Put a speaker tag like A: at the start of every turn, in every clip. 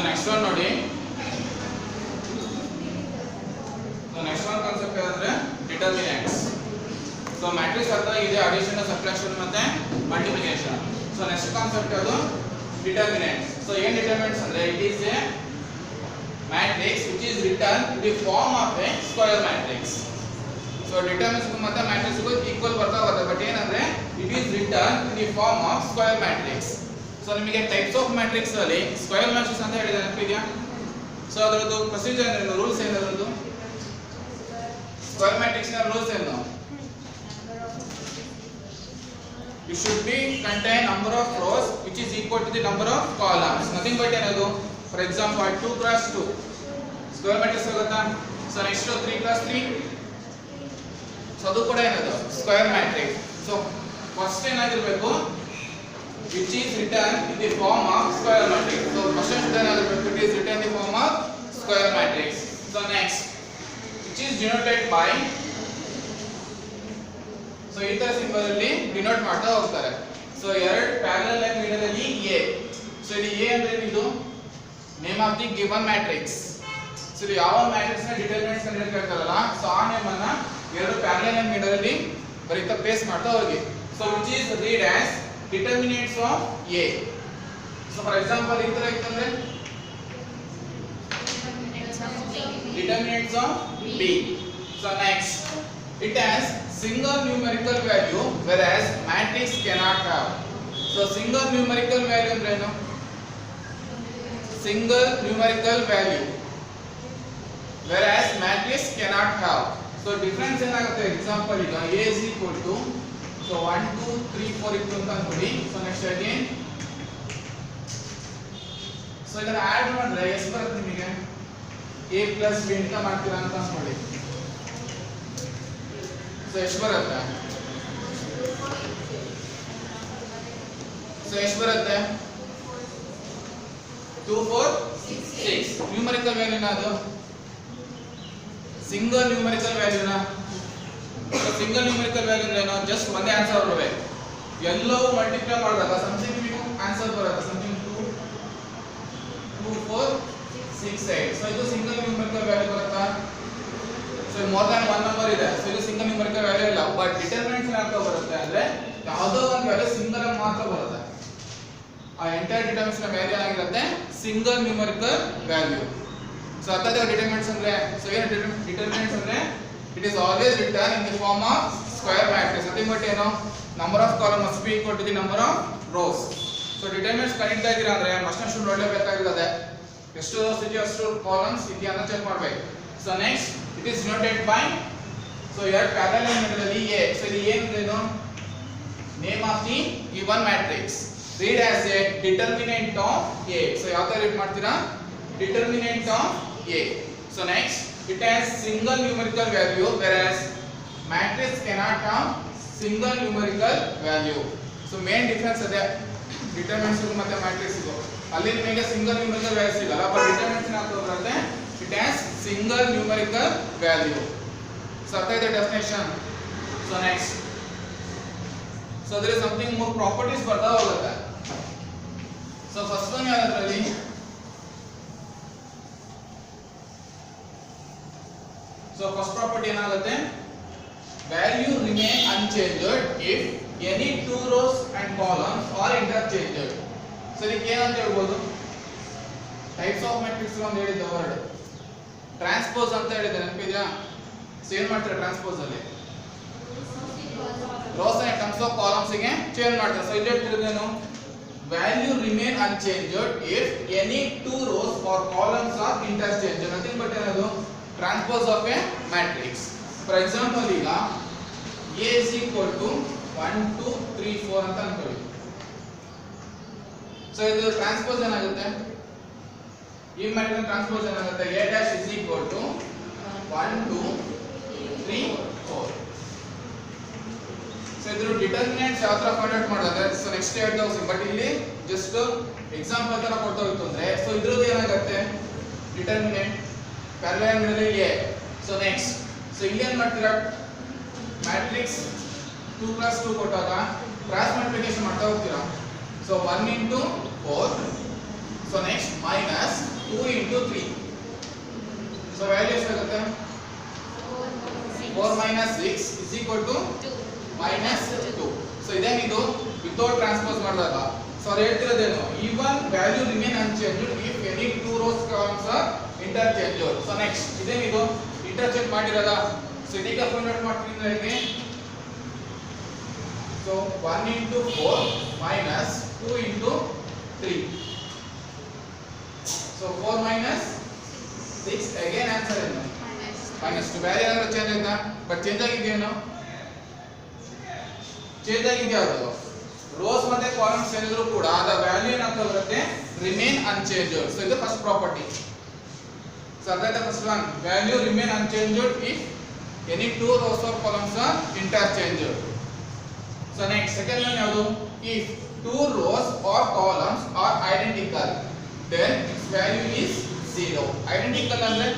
A: Next one ನೋಡಿ. Next one concept ಏನಂದ್ರೆ determinants. So matrix ಅರ್ಥ ಇದೆ, ಅಡಿಷನ್, ಸಬ್ಟ್ರಾಕ್ಷನ್ ಮತ್ತೆ ಮಲ್ಟಿಪ್ಲಿಕೇಶನ್. ಸೊ ನೆಕ್ಸ್ಟ್ ಕಾನ್ಸೆಪ್ಟ್ ಅದು ಡಿಟರ್ಮಿನೆಂಟ್ಸ್. ಸೊ ಏನ್ ಡಿಟರ್ಮಿನೆಂಟ್ಸ್ ಅಂದ್ರೆ it is A matrix which is written in the form of a square matrix. So determinants ಮತ್ತೆ matrix equal ಬರ್ತಾ ಹೋಗುತ್ತೆ, ಬಟ್ ಏನಂದ್ರೆ it is written in the form of square matrix. So ನಿಮಗೆ types of matrix ಅಲ್ಲಿ square matrix ಅಂತ ಹೇಳಿದ್ರೆ ನೆನಪಿದೆಯಾ? So ಅದರದ್ದು ಪ್ರೊಸೀಜರ್ ಏನು, ರೂಲ್ಸ್ ಏನು ಅದರದ್ದು? ಸ್ಕ್ವೇರ್ ಮ್ಯಾಟ್ರಿಕ್ಸ್ ನ ರೂಲ್ಸ್ ಏನು? It should be contain number of rows which is equal to the number of columns. Nothing but ಏನದು? For example 2 cross 2 square matrix ಆಗುತ್ತಾ? ಸೊ ನೆಕ್ಸ್ಟ್ 3 cross 3, ಸೊ ಅದು ಕೂಡ ಏನದು? Square matrix. ಸೊ ಫಸ್ಟ್ ಏನಾಗಿರಬೇಕು, which is written in the form of square matrix. So first ಏನಾಗಿರಬೇಕು, it is written in the form of square matrix. So next, which is denoted by, so ಈ ತರ symbol ಅಲ್ಲಿ denote ಮಾಡ್ತಾ ಹೋಗ್ತಾರೆ. So ಎರಡು parallel line middle ಅಲ್ಲಿ A. So ಇಲ್ಲಿ A ಅಂದ್ರೆ ಇದು name of the given matrix. So ಇದು ಯಾವ ಮ್ಯಾಟ್ರಿಕ್ಸ್ ನ ಡಿಟರ್ಮಿನೆಂಟ್ಸ್ ಅಂತ ಹೇಳ್ತಾರಲ್ಲ, ಸೊ ಆ ನೇಮ್ ಅನ್ನ ಎರಡು ಪ್ಯಾರಲಲ್ ಲೈನ್ ಮಿಡಲ್ ಅಲ್ಲಿ ಬರೀತಾ ಪೇಸ್ಟ್ ಮಾಡ್ತಾ ಹೋಗಿ. So which is read as determinants of A. So for example ಈ ತರ ಇತ್ತಂದ್ರೆ determinants of B. So next, it has single numerical value whereas matrix cannot have. So single numerical value ಅಂದ್ರೆ ಏನು? Single numerical value whereas matrix cannot have. So difference ಏನಾಗುತ್ತೆ? Example ಈಗ A is equal to, so 1 2 3 4 ಇತ್ತು ಅಂತ ಅನ್ಕೊಳ್ಳಿ. So next again, so ಇದನ್ನ add ಮಾಡಿದ್ರೆ ಎಷ್ಟು ಬರುತ್ತೆ ನಿಮಗೆ? A plus B ಅಂತ ಮಾಡ್ತೀರಾ ಅಂತ ಅನ್ಕೊಳ್ಳಿ. ಸೊ ಎಷ್ಟು ಬರುತ್ತೆ? ಸೊ ಎಷ್ಟು ಬರುತ್ತೆ? 2 4 6 ನ್ಯೂಮರಿಕಲ್ ವ್ಯಾಲ್ಯೂನ ಅದು ಸಿಂಗಲ್ ನ್ಯೂಮರಿಕಲ್ ವ್ಯಾಲ್ಯೂನ. ಸಿಂಗಲ್ ನ್ಯೂಮರಿಕಲ್ ವ್ಯಾಲ್ಯೂ ಅಂದ್ರೆ ಏನು? ಜಸ್ಟ್ ಒಂದೇ ಆನ್ಸರ್ ಬರಬೇಕು. ಎಲ್ಲವೂ ಮಲ್ಟಿಪ್ಲೈ ಮಾಡಿದಾಗ ಸಮಥಿಂಗ್ ನಿಮಗೆ ಆನ್ಸರ್ ಬರುತ್ತೆ. ಸಮಥಿಂಗ್ 2 2 4 6 8. ಸೊ ಇದು ಸಿಂಗಲ್ ನ್ಯೂಮರಿಕಲ್ ವ್ಯಾಲ್ಯೂ ಬರುತ್ತಾ? So more than one number ಇದೆ, ಸೊ ಇದು ಸಿಂಗಲ್ ನ್ಯೂಮರಿಕಲ್ ವ್ಯಾಲ್ಯೂ ಇಲ್ಲ. ಬಟ್ ಡಿಟರ್ಮಿನೆಂಟ್ಸ್ ಏನಾಗ್ತಾ ಬರುತ್ತೆ ಅಂದ್ರೆ ಯಾವುದೋ ಒಂದು ವ್ಯಾಲ್ಯೂ ಸಿಂಗಲ್ ಆಗಿ ಮಾತ್ರ ಬರುತ್ತೆ. ಆ ಎಂಟೈರ್ ಡಿಟರ್ಮಿನೆಂಟ್ಸ್ ನ ವ್ಯಾಲ್ಯೂ ಆಗಿರುತ್ತೆ ಸಿಂಗಲ್ ನ್ಯೂಮರಿಕಲ್ ವ್ಯಾಲ್ಯೂ. ಸೊ ಅರ್ಥಾದ ಡಿಟರ್ಮಿನೆಂಟ್ಸ್ ಅಂದ್ರೆ, ಸೊ ಏನು ಡಿಟರ್ಮಿನೆಂಟ್ಸ್ ಅಂದ್ರೆ it is always written in the form of square matrix. Nothing but ಏನು, number of columns must be equal to the number of rows. So determinants ಕರೀತಾ ಇದ್ದೀರಾ ಅಂದ್ರೆ must ಅಷ್ಟು ನೋಡಲೇಬೇಕಾಗಿರುತ್ತೆ. ಎಷ್ಟು rows ಇದೆಯೋ ಅಷ್ಟು columns ಇದೆಯಾ ಅಂತ ಚೆಕ್ ಮಾಡಬೇಕು. So next, it is denoted by, so ಎರಡು parallel line middle A. So ಇದು ಏನು? Name of the given matrix. read as a determinant of A. So ಯಾವ ತರ ರೀಡ್ ಮಾಡ್ತೀರಾ? determinant of A. So next, it has single numerical value whereas matrix cannot have single numerical value. So main difference ಇದೆ determinants ಮತ್ತೆ matrix ಗೂ. ಅಲ್ಲಿ ನಿಮಗೆ single numerical value ಸಿಗಲ್ಲ, but determinants ಏನಾಗ್ತದೆ ಬರುತ್ತೆ, it has single numerical value. So ಅರ್ಥ ಇದೆ definition. So next, so there is something more properties ಬರ್ತಾ ಹೋಗುತ್ತೆ. So first one ಯಾವ್ದ್ರಲ್ಲಿ? So first property ಏನಾಗುತ್ತೆ? Value remain unchanged if any two rows and columns are interchanged. So ಇದಕ್ಕೆ ಏನಂತ ಹೇಳ್ಬೋದು? Types of matrix ಅಂತ ಹೇಳಿದ್ದೆ ವರ್ಡ್ ಟ್ರಾನ್ಸ್ಪೋಸ್ ಅಂತ ಹೇಳಿದ್ದೆ, ನೆನಪಿದೆಯಾ? ಸೊ ಏನ್ ಮಾಡ್ತಾರೆ ಟ್ರಾನ್ಸ್ಪೋಸ್ ಅಲ್ಲಿ? ರೋಸ್ ನ ಟರ್ಮ್ಸ್ ಆಫ್ ಕಾಲಮ್ಸ್ ಗೆ ಚೇಂಜ್ ಮಾಡ್ತಾರೆ. ಸೊ ಇಲ್ಲಿ ಹೇಳ್ತಿರೋದೇನು? Value remain unchanged if any two rows or columns are interchange. Nothing but ಏನದು? Transpose of a matrix. For example ಈಗ A is equal to 1 2 3 4 ಅಂತ ಅನ್ಕೊಳ್ಳಿ. ಸೊ ಇದು ಟ್ರಾನ್ಸ್ಪೋಸ್ ಏನಾಗುತ್ತೆ? ಈ ಮ್ಯಾಟ್ರಿಕ್ಸ್ ಟ್ರಾನ್ಸ್ಪೋಸ್ ಏನಾಗುತ್ತೆ? A dash is equal to 1 2 3 4. So ಇದ್ರ determinants ಯಾವ ತರ ಫೈಂಡ್ ಔಟ್ ಮಾಡೋದು? ಸೊ ನೆಕ್ಸ್ಟ್ ಹೇಳ್ತಾ ಹೋಗ್ತೀನಿ, ಬಟ್ ಇಲ್ಲಿ ಜಸ್ಟ್ ಎಕ್ಸಾಂಪಲ್ ತರ ಕೊಡ್ತಾ ಹೋಗ್ತು ಅಂದ್ರೆ, ಸೊ ಇದ್ರದ್ದು ಏನಾಗುತ್ತೆ? Determinant parallel middle A. So next, so ಇಲ್ಲಿ ಏನು ಮಾಡ್ತೀರಾ? ಮ್ಯಾಟ್ರಿಕ್ಸ್ 2 + 2 ಕೊಟ್ಟಾಗ ಕ್ರಾಸ್ ಮಲ್ಟಿಪ್ಲಿಕೇಶನ್ ಮಾಡ್ತಾ ಹೋಗ್ತೀರಾ. So 1 × 4, so next minus 2 into 3. So value ಎಷ್ಟಾಗುತ್ತೆ? 4 minus 6 is equal to minus 2. So ಇದೇನಿದು ವಿತೌಟ್ ಟ್ರಾನ್ಸ್ಪೋಸ್ ಮಾಡಿದಾಗ. ಸೊ ಅವ್ರು ಹೇಳ್ತಿರೋದೇನು, even value remain unchanged if any two rows columns are interchanged. So next ಇದೇನಿದು interchange ಮಾಡಿರೋದ. So ಇದೀಗ find ಮಾಡ್ತೀನಿ ಹೇಗೆ. So 1 into 4 minus 2 into 3. So 4 minus 6 again answer ಏನು? minus 2. Value ಏನಾದ್ರು change ಆಯ್ತಾ? ಬಟ್ ಚೇಂಜ್ ಆಗಿದೆಯೇನು? ಚೇಂಜ್ ಆಗಿದೆಯಾ? ಅದು ರೋಸ್ ಮತ್ತೆ ಕಾಲಮ್ಸ್ ಏನಿದ್ರು ಕೂಡ ಅದರ ವ್ಯಾಲ್ಯೂ ಏನಾಗ್ತಾ ಬರುತ್ತೆ? Remain unchanged. ಸೊ ಇದು first property. So that the first one, value remain unchanged if any two rows or columns are interchanged. So next second one ಯಾವುದು? If two rows or columns are identical, then its value is 0. Identical ಅಂದ್ರೆ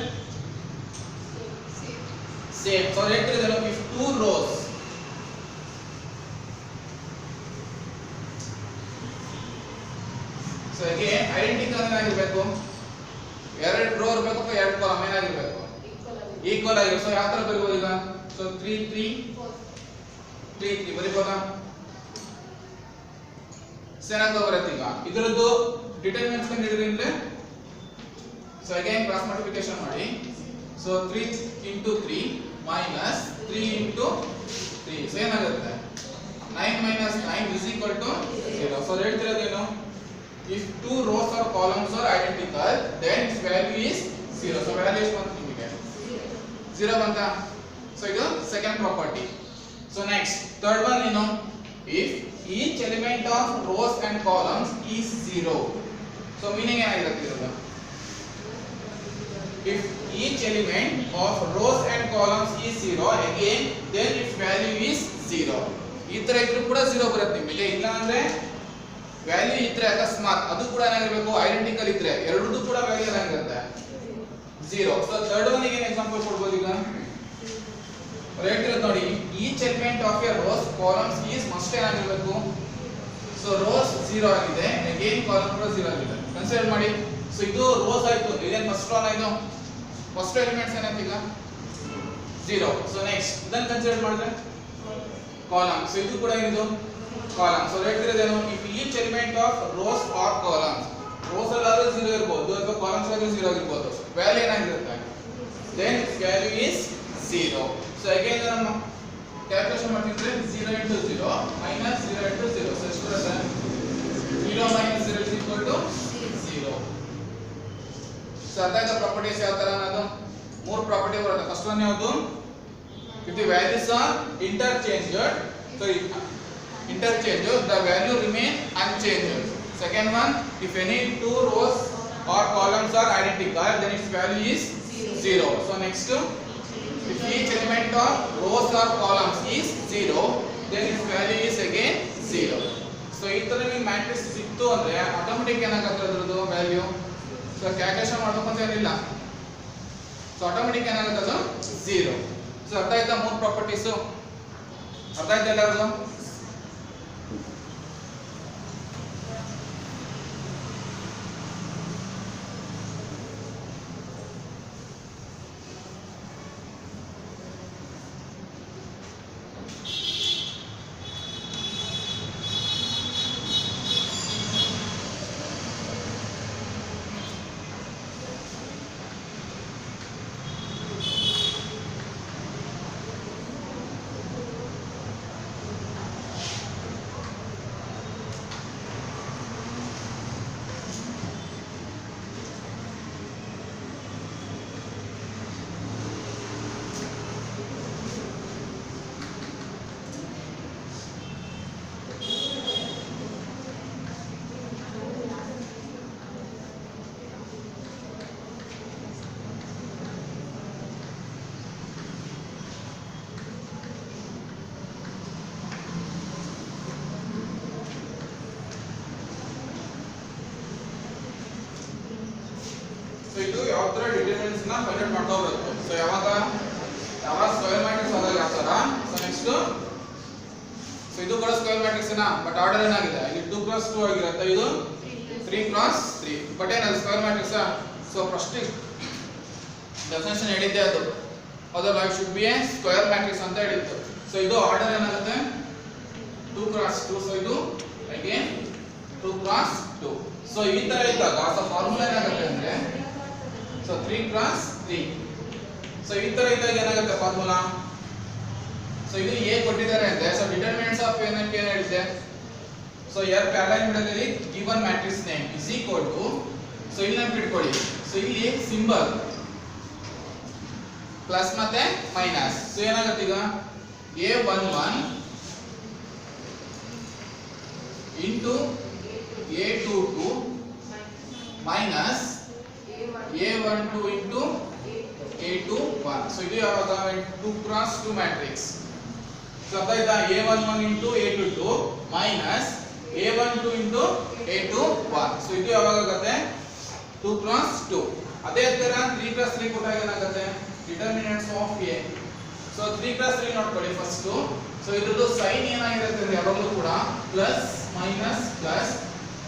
A: same. So ಹೇಳ್ತಿರೋದು if two rows so again identical ಏನಾಗಿರಬೇಕು? ಎರಡು rho ಇರಬೇಕು ಅಥವಾ ಎರಡು column ಏನಾಗಿರಬೇಕು? Equal ಆಗಿರಬೇಕು. ಸೊ ಯಾವ ತರ ಬರೀಬಹುದು ಈಗ? ಸೊ 3 3 3 3 ಬರೀಬಹುದಾ? ಸೇನಾಗ ಬರುತ್ತೆ. ಈಗ ಇದರದ್ದು ಡಿಟರ್ಮಿನೆಂಟ್ಸ್ ಕಂಡುಹಿಡಿದ್ರೆ ಅಂದ್ರೆ ಸೊ ಅಗೈನ್ ಕ್ರಾಸ್ ಮಲ್ಟಿಪ್ಲಿಕೇಶನ್ ಮಾಡಿ. So 3 into 3 minus 3 into 3. So ಏನಾಗುತ್ತೆ? 9 minus 9 is equal to 0. So ಹೇಳ್ತಿರೋದೇನು? if two rows or columns are identical, then its value is 0. So value ಎಷ್ಟು ಬಂತು ನಿಮಗೆ? 0 ಬಂತಾ? ಸೊ ಇದು second property. So next third one ಏನು? if each element of rows and columns is 0. so meaning ಏನಾಗಿರುತ್ತೆ ಇದು? if each element of rows and columns is 0, again then its value is 0. ಈ ತರ ಇದ್ರೂ ಕೂಡ 0 ಬರುತ್ತೆ ನಿಮಗೆ. ಇಲ್ಲ ಅಂದ್ರೆ ವ್ಯಾಲ್ಯೂ ಇದ್ರೆ ಅಕಸ್ಮಾತ್ ಅದು ಕೂಡ ಏನಾಗಿರಬೇಕು? ಐಡೆಂಟಿಕಲ್ ಇದ್ರೆ ಎರಡೂ ಕೂಡ ವ್ಯಾಲ್ಯೂ ಏನಾಗಿರುತ್ತೆ? 0. ಸೊ ಥರ್ಡ್ ಒನ್ ಗೆ ಎಕ್ಸಾಂಪಲ್ ಕೊಡ್ಬೋದು. ಈಗ ಹೇಳ್ತಿರೋದು ನೋಡಿ, each element of A rose columns is must ಏನಾಗಿರಬೇಕು? ಸೊ ರೋಸ್ 0 ಆಗಿದೆ, ಅಗೇನ್ ಕಾಲಮ್ ಕೂಡ 0 ಆಗಿದೆ. ಕನ್ಸಿಡರ್ ಮಾಡಿ. ಸೊ ಇದು ರೋಸ್ ಆಯ್ತು, ಇದೇನು ಫಸ್ಟ್ ಒನ್ ಆಯ್ತು. ಫಸ್ಟ್ ಎಲಿಮೆಂಟ್ಸ್ ಏನಾಯ್ತು ಈಗ? 0. ಸೊ ನೆಕ್ಸ್ಟ್ ಇದನ್ನ ಕನ್ಸಿಡರ್ ಮಾಡಿದ್ರೆ ಕಾಲಮ್. ಸೊ ಇದು ಕೂಡ ಏನಿದು? ಕಾಲಮ್. ಸೊ ಹೇಳ್ತಿರೋದೇನು? If each element of rows or columns, rows ಅಲ್ಲಾದ್ರೂ 0 ಇರಬಹುದು ಅಥವಾ ಕಾಲಮ್ಸ್ ಆದ್ರೂ 0 ಆಗಿರಬಹುದು, ವ್ಯಾಲ್ಯೂ ಏನಾಗಿರುತ್ತೆ? then value is 0. So again ನಮ್ಮ ಕ್ಯಾಲ್ಕುಲೇಷನ್ ಮಾಡ್ತಿದ್ರೆ 0 into 0 minus 0 into 0. ಸೊ ಎಷ್ಟು ಬರುತ್ತೆ? 0 minus 0 is equal to 0. So ಅದಾದ ಪ್ರಾಪರ್ಟೀಸ್ ಯಾವ ತರ ಅನ್ನೋದು ಮೂರು ಪ್ರಾಪರ್ಟಿ ಬರುತ್ತೆ. ಫಸ್ಟ್ ಒನ್ ಯಾವುದು? if the values are interchanged, so interchanged, the value remain unchanged. Second one, if any two rows or columns are identical, then its value is 0. So next, if each element of rows or columns is 0, then its value is again 0. So ಈ ತರ ನಿಮಗೆ matrix ಸಿಕ್ತು ಅಂದ್ರೆ automatic ಏನಾಗುತ್ತೆ ಅದರದ್ದು value? So calculation ಮಾಡಬೇಕು ಅಂತ ಏನಿಲ್ಲ. ಸೊ ಆಟೋಮೆಟಿಕ್ ಏನಾಗುತ್ತೆ ಅದು 0. ಸೊ ಅರ್ಥ ಆಯ್ತಾ ಮೂರು ಪ್ರಾಪರ್ಟೀಸ್? ಅರ್ಥ ಆಯ್ತಾ ಎಲ್ಲರಿಗೂ? ಇದು ಯಾವ ತರ ಡಿಟರ್ಮಿನೆಂಟ್ಸ್ ನ ಫೈಂಡ್ ಔಟ್ ಮಾಡ್ತಾ ಹೋಗ್ಬೇಕು. ಸೊ ಯಾವಾಗ ಸ್ಕ್ವೇರ್ ಮ್ಯಾಟ್ರಿಕ್ಸ್ ಆದಾಗ ಯಾವ ತರ. ಸೊ ನೆಕ್ಸ್ಟ್ ಸೊ ಇದು ಕೂಡ ಸ್ಕ್ವೇರ್ ಮ್ಯಾಟ್ರಿಕ್ಸ್ ನ, ಬಟ್ ಆರ್ಡರ್ ಏನಾಗಿದೆ? ಇಲ್ಲಿ 2 + 2 ಆಗಿರುತ್ತೆ, ಇದು 3 cross 3 ಬಟ್ ಏನದು square matrix so first definition ಹೇಳಿದ್ದೆ ಅದು ಅದಲ್ಲ should be A square matrix ಅಂತ ಹೇಳಿತ್ತು ಸೊ ಇದು ಆರ್ಡರ್ ಏನಾಗುತ್ತೆ 2 cross 2 ಸೊ ಇದು ಅಗೇನ್ 2 cross 2 ಸೊ ಈ ತರ ಇದ್ದಾಗ ಸೊ ಫಾರ್ಮುಲಾ ಏನಾಗುತ್ತೆ ಅಂದ್ರೆ ಸೊ 3 cross 3 ಸೊ ಈ ತರ ಇದ್ದಾಗ ಏನಾಗುತ್ತೆ ಫಾರ್ಮುಲಾ ಸೊ ಇದು ಎ ಕೊಟ್ಟಿದ್ದಾರೆ ಅಂದ್ರೆ ಸೊ ಡಿಟರ್ಮಿನೆಂಟ್ಸ್ ಆಫ್ ಏನಕ್ಕೆ ಏನು ಹೇಳಿದೆ ಸೊ ಯಾರ್ parallel middle given matrix name is equal to so ಇಲ್ಲಿ ನೆನಪಿಟ್ಕೊಳ್ಳಿ ಸೊ ಇಲ್ಲಿ ಸಿಂಬಲ್ ಪ್ಲಸ್ ಮತ್ತೆ ಮೈನಸ್ ಸೊ ಏನಾಗುತ್ತೆ ಈಗ a11 into a22 minus a12 into a21 so ಇದು ಯಾವಾಗ 2 cross 2 matrix so ಅರ್ಥ ಆಯ್ತಾ a11 into a22 minus a12 into a21 so ಇದು ಯಾವಾಗ ಆಗುತ್ತೆ 2 cross 2 ಅದೇ ತರ 3 cross 3 ಕೊಟ್ಟಾಗ ಏನಾಗುತ್ತೆ determinants of a so 3 cross 3 ನೋಡ್ಕೊಳ್ಳಿ ಫಸ್ಟ್ ಸೊ ಇದ್ರದ್ದು ಸೈನ್ ಏನಾಗಿರುತ್ತೆ ಅಂದ್ರೆ ಯಾವಾಗಲೂ ಕೂಡ plus minus plus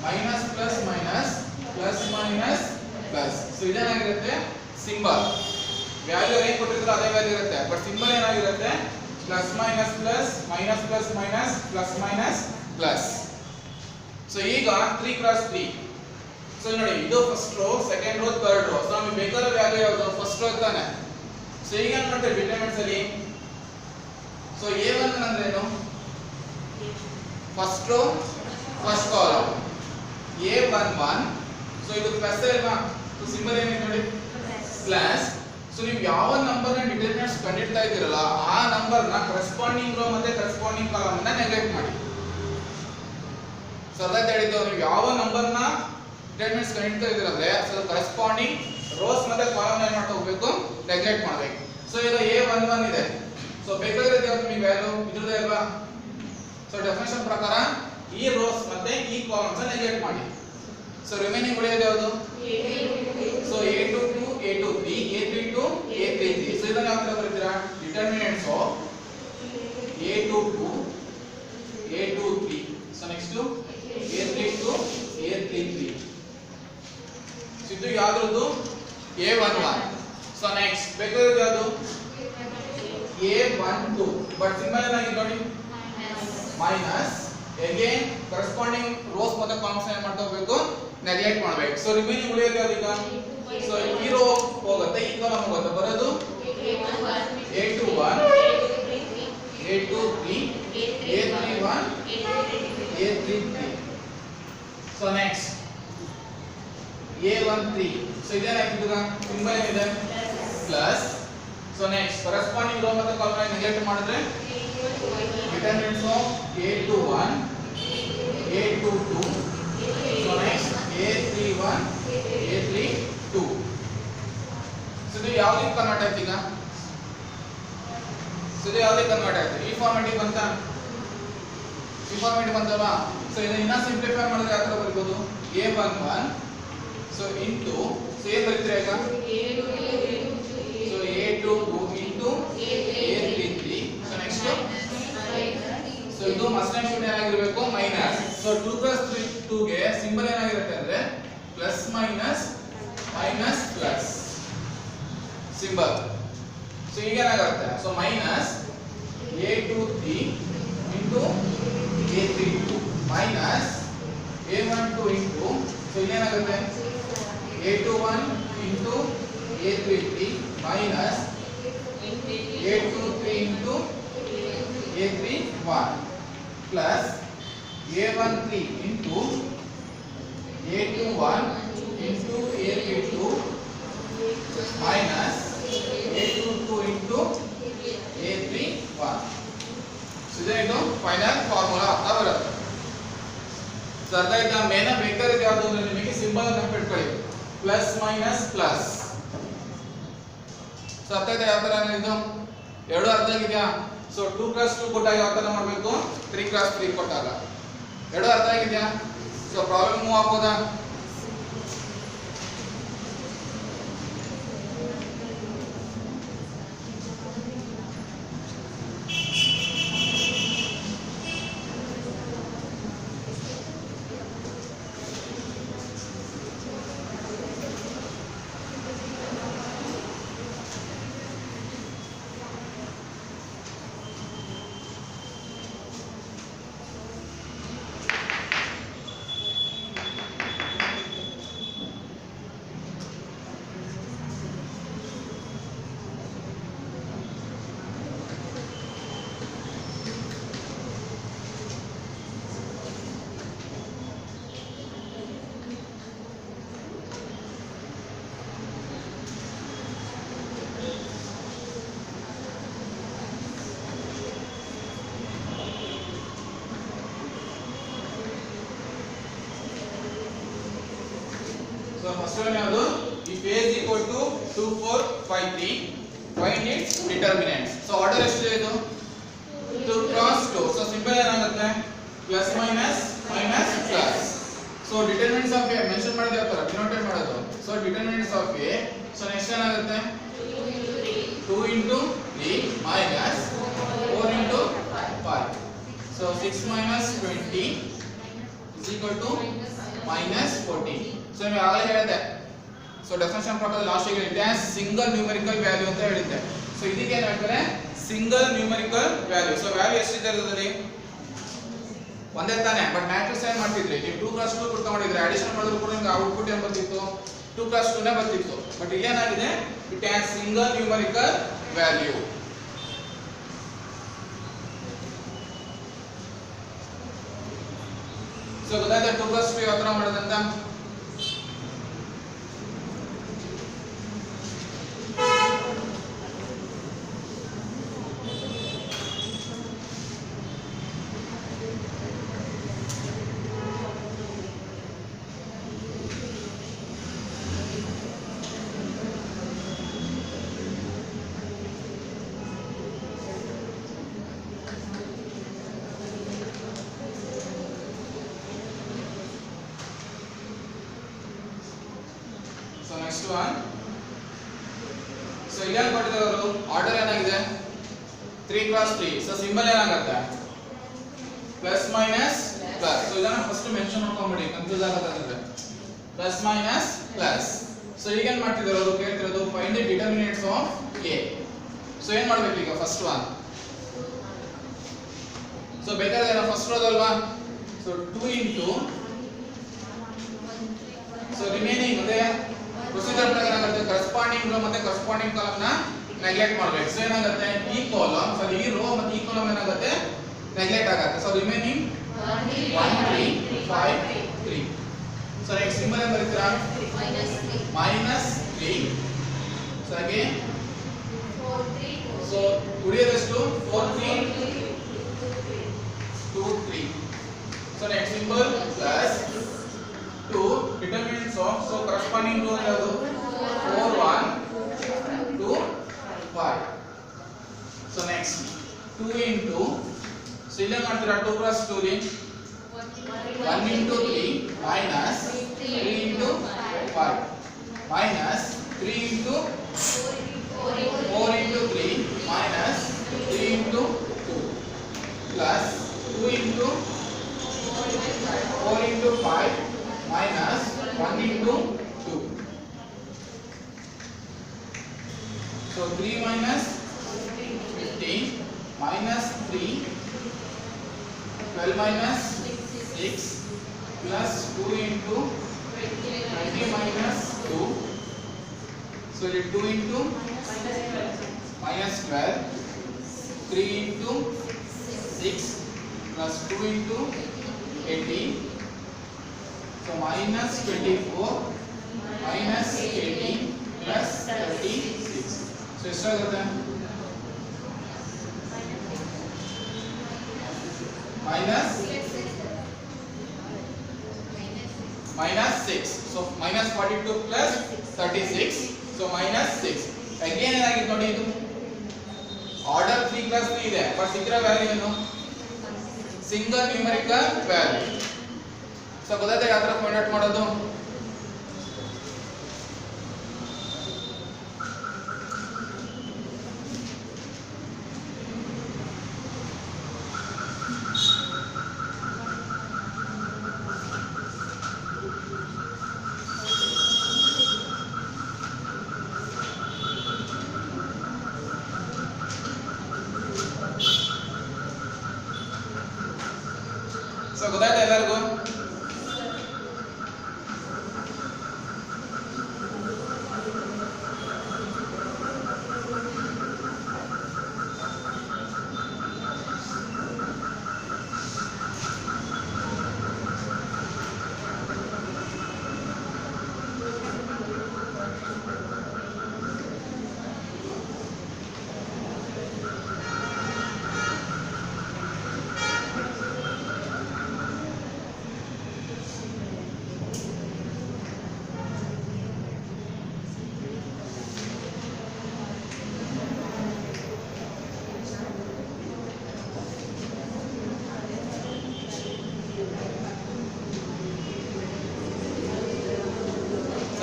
A: minus plus minus plus minus plus so ಇದೇನಾಗಿರುತ್ತೆ ಸಿಂಬಲ್ ವ್ಯಾಲ್ಯೂ ಏನು ಕೊಟ್ಟಿದ್ರು ಅದೇ ವ್ಯಾಲ್ಯೂ ಇರುತ್ತೆ ಬಟ್ ಸಿಂಬಲ್ ಏನಾಗಿರುತ್ತೆ plus minus plus minus plus minus plus minus plus so ಈಗ 3 cross 3 ಸೊ ನೋಡಿ ಇದು first row second row third row so ನಮಗೆ ಬೇಕಾದ ವ್ಯಾಲ್ಯೂ ಯಾವುದು ಫಸ್ಟ್ ರೋ ತಾನೆ ಸೊ ಈಗ ಏನು ಮಾಡ್ತೀವಿ ಡಿಟರ್ಮಿನೆಂಟ್ಸ್ ಅಲ್ಲಿ ಸೊ a1 ಅಂದ್ರೆ ಏನು first row first column a11 so ಇದು ಪ್ಲಸ್ ಅಲ್ವಾ ಸೊ ಸಿಂಬಲ್ ಏನಿದೆ ನೋಡಿ ಪ್ಲಸ್ ಸೊ ನೀವು ಯಾವ ನಂಬರ್ ನ ಡಿಟರ್ಮಿನೆಂಟ್ಸ್ ಕಂಡುಹಿಡ್ತಾ ಇದ್ದೀರಲ್ಲ ಆ ನಂಬರ್ ನ ಕರೆಸ್ಪಾಂಡಿಂಗ್ ರೋ ಮತ್ತೆ ಕರೆಸ್ಪಾಂಡಿಂಗ್ ಕಾಲಮ್ ಅನ್ನ ನೆಗ್ಲೆಕ್ಟ್ ಮಾಡಿ ಸೊ ಅದ ಹೇಳಿದ್ದು ನೀವು ಯಾವ ನಂಬರ್ ನ ಡಿಟರ್ಮಿನೆಂಟ್ಸ್ ಕಂಡುಹಿಡ್ತಾ ಇದ್ದೀರಂದ್ರೆ ಸೊ ಕರೆಸ್ಪಾಂಡಿಂಗ್ ರೋಸ್ ಮತ್ತೆ ಕಾಲಮ್ ನ ಏನು ಮಾಡ್ತಾ ಹೋಗಬೇಕು ನೆಗ್ಲೆಕ್ಟ್ ಮಾಡಬೇಕು ಸೊ ಈಗ a11 ಇದೆ ಸೊ ಬೇಕಾಗಿರೋದು ಯಾವುದು ನಿಮಗೆ ವ್ಯಾಲ್ಯೂ ಇದ್ರದೇ ಅಲ್ವಾ ಸೊ ಡೆಫಿನೇಷನ್ ಪ್ರಕಾರ ಈ ರೋಸ್ ಮತ್ತೆ ಈ ಕಾಲಮ್ಸ್ ನೆಗ್ಲೆಕ್ಟ್ ಮಾಡಿ ಸೊ ರಿಮೈನಿಂಗ್ ಉಳಿಯೋದು ಯಾವುದು so a22 a23 a32 a33 so ಇದನ್ನ ಯಾವ ತರ ಬರೀತೀರಾ determinants of a22 a23 so next a32 a33 so ಇದು ಯಾವ್ದು a11 ಸೊ ನೆಕ್ಸ್ಟ್ ಬೇಕಾಗಿರೋದು ಯಾವುದು a12 ಬಟ್ ಸಿಂಬಲ್ ಏನಾಗಿದೆ ನೋಡಿ ಮೈನಸ್ ಅಗೇನ್ ಕರೆಸ್ಪಾಂಡಿಂಗ್ ರೋಸ್ ಮತ್ತೆ ಕಾಲಮ್ಸ್ ಏನು ಮಾಡ್ತಾ ಹೋಗಬೇಕು ನೆಗ್ಲೆಕ್ಟ್ ಮಾಡಬೇಕು ಸೊ ರಿಮೈನಿಂಗ್ ಉಳಿಯೋದು ಯಾವುದು ಈಗ ಸೊ ಈ ರೋ ಹೋಗುತ್ತೆ ಈ ಕಾಲಮ್ ಹೋಗುತ್ತೆ ಬರೋದು a21 a23 a31 a33 so next a13 so ಇದೇನಾಗಿದೆ ಸಿಂಬಲ್ ಏನಿದೆ plus so next corresponding row ಮತ್ತೆ ಕಾಲಮ್ ನೆಗ್ಲೆಕ್ಟ್ ಮಾಡಿದ್ರೆ determinants of a21 a22 so next a31 a32 so ಇದು ಯಾವ್ದಕ್ಕೆ ಕನ್ವರ್ಟ್ ಆಯ್ತು ಈಗ ಸೊ ಇದು ಯಾವ್ದಕ್ಕೆ ಕನ್ವರ್ಟ್ ಆಯ್ತು ಈ ಫಾರ್ಮ್ಯಾಟಿಗೆ ಬಂತಲ್ವಾ ಸೊ ಇದನ್ನ ಇನ್ನ ಸಿಂಪ್ಲಿಫೈ ಮಾಡಿದ್ರೆ ಯಾವ ತರ ಬರೀಬಹುದು a11 ಸೊ ಇಂಟು ಸೊ ಏನು ಬರೀತೀರಾ ಈಗ so a22 into a33 so next so ಇದು ಮಸ್ಟ್ ಅಂಡ್ ಶುಡ್ ಏನಾಗಿರಬೇಕು ಮೈನಸ್ ಸೊ 2 cross 2 ಗೆ ಸಿಂಬಲ್ ಏನಾಗಿರುತ್ತೆ ಅಂದ್ರೆ plus minus minus plus symbol so ಈಗ ಏನಾಗುತ್ತೆ so minus a23 into a32 minus a12 into so ಇಲ್ಲೇನಾಗುತ್ತೆ a21 into a33 minus a23 into a31 plus a13 into a21 into a32 minus a22 into a31 so ಇದು final formula ಅಂತ ಬರುತ್ತೆ so ಅರ್ಥ ಆಯ್ತಾ main ಬೇಕಾಗಿರೋದು ಯಾವುದು ಅಂದ್ರೆ ನಿಮಗೆ ಸಿಂಬಲ್ ನೆನಪಿಟ್ಕೊಳ್ಳಿ ಪ್ಲಸ್ ಮೈನಸ್ ಪ್ಲಸ್ ಸೊ ಅರ್ಥ ಆಯ್ತಾ ಯಾವ ತರ ಇದು ಎರಡು ಅರ್ಥ ಆಗಿದೆಯಾ ಸೊ 2 cross 2 ಕೊಟ್ಟಾಗ ಯಾವ ತರ ಮಾಡಬೇಕು 3 cross 3 ಕೊಟ್ಟಾಗ ಎರಡು ಅರ್ಥ ಆಗಿದೆಯಾ ಸೊ ಪ್ರಾಬ್ಲಮ್ ಮೂವ್ ಆಗ್ಬೋದಾ So first one ಯಾವುದು if a is equal to 2 4 5 3 find its determinants. So order ಎಷ್ಟು ಇದು 2 cross 2. So simple ಏನಾಗುತ್ತೆ plus minus minus plus. So determinants of a mention ಮಾಡಿದ್ರೆ ತರ denotate ಮಾಡೋದು. So determinants of a so next ಏನಾಗುತ್ತೆ 2 into 3 minus 4 into 5. So 6 minus 20 is equal to minus 14. So ನೀವು ಆಗಲೇ ಹೇಳಿದೆ ಸೊ ಡೆಫಿನಿಷನ್ ಪ್ರಕಾರ last ಗೆ ಹೇಳಿದ್ದೆ ಸಿಂಗಲ್ ನ್ಯೂಮೆರಿಕಲ್ ವ್ಯಾಲ್ಯೂ ಅಂತ ಹೇಳಿದ್ದೆ. ಸೊ ಇದಕ್ಕೆ ಏನು ಹೇಳ್ತಾರೆ single numerical value. So value ಎಷ್ಟಿದೆ ಅದರಲ್ಲಿ ಒಂದೇ ತಾನೆ, ಬಟ್ ಮ್ಯಾಟ್ರಿಕ್ಸ್ ಏನು ಮಾಡ್ತಿದ್ರಿ ನೀವು 2 × 2 ಕೊಡ್ಕೊಂಡಿದ್ರೆ ಅಡಿಷನ್ ಮಾಡಿದ್ರು ಕೂಡ ನಿಮಗೆ ಔಟ್ಪುಟ್ ಏನು ಬರ್ತಿತ್ತು 2 × 2 ನೇ ಬರ್ತಿತ್ತು. ಬಟ್ ಇಲ್ಲಿ ಏನಾಗಿದೆ it has single numerical value. So ಗೊತ್ತಾಯ್ತಾ 2 + 2 ಯಾವ ತರ ಮಾಡೋದಂತ. So next one. So ಇಲ್ಲಿ ಕೊಟ್ಟಿರೋರು ಆರ್ಡರ್ ಏನಾಗಿದೆ 3 × 3. ಸೊ ಸಿಂಬಲ್ ಏನಾಗುತ್ತೆ ಪ್ಲಸ್ ಮೈನಸ್ ಪ್ಲಸ್. ಸೊ ಇದನ್ನ ಫಸ್ಟ್ ಮೆನ್ಷನ್ ಮಾಡ್ಕೊಂಬಿಡಿ ಕನ್ಫ್ಯೂಸ್ ಆಗುತ್ತೆ ಪ್ಲಸ್ ಮೈನಸ್ ಪ್ಲಸ್. ಸೊ ಈಗ ಏನು ಮಾಡ್ತಿದ್ದಾರೆ ಅವರು ಕೇಳ್ತಿರೋದು find the determinants of a. So ಏನು ಮಾಡಬೇಕು ಈಗ ಫಸ್ಟ್ ಒನ್. ಸೊ ಬೇಕಾದ್ರೆ ಫಸ್ಟ್ ರೋದಲ್ವಾ. ಸೊ 2 into ಸೊ ರಿಮೈನಿಂಗ್ ಮತ್ತೆ ಪ್ರೊಸೀಜರ್ ಪ್ರಕಾರ ಏನಾಗುತ್ತೆ ಕರೆಸ್ಪಾಂಡಿಂಗ್ ರೋ ಮತ್ತೆ ಕರೆಸ್ಪಾಂಡಿಂಗ್ ಕಾಲಮ್ ನ ನೆಗ್ಲೆಕ್ಟ್ ಮಾಡಬೇಕು. ಸೊ ಏನಾಗುತ್ತೆ ಈ ಕಾಲಮ್ ಸಾರಿ ಈ ರೋ ಮತ್ತೆ ಈ ಕಾಲಮ್ ಏನಾಗುತ್ತೆ ನೆಗ್ಲೆಕ್ಟ್ ಆಗುತ್ತೆ. So remaining 1 3 5 3. So next symbol ಏನು ಬರೀತೀರಾ -3. So again 4 3. ಸೊ ಉಳಿಯೋದಷ್ಟು 4 3 2 3. So next symbol plus 2 determinants of so corresponding to ಯಾವುದು 4 1 2 5. so next 2 into so ಇಲ್ಲಿ ಮಾಡ್ತೀರಾ 2 + 2 ಲಿ 1 into 3 minus 3 into 5 minus 3 into 4 into 3 minus 3 into 2 plus 2 into 4 into 5 minus 1 into 2. So 3 minus 15 minus 3 12 minus 6 plus 2 into 20 minus 2. So 2 into minus 12 3 into 6 plus 2 into 18. So minus 24 minus 18 plus 36. So ಎಷ್ಟು ಆಗುತ್ತೆ minus 6. So minus 42 plus 36. So minus 6. Again ಏನಾಗಿದೆ ನೋಡಿ ಇದು order 3 + 3 ಇದೆ but ಸಿಕ್ಕಿರೋ value ಏನು single numerical value. So ಗೊತ್ತಾಯ್ತಾ ಯಾವ ತರ ಫೈಂಡ್ ಔಟ್ ಮಾಡೋದು. ಸೊ ಗೊತ್ತಾಯ್ತಾ ಎಲ್ಲರಿಗೂ.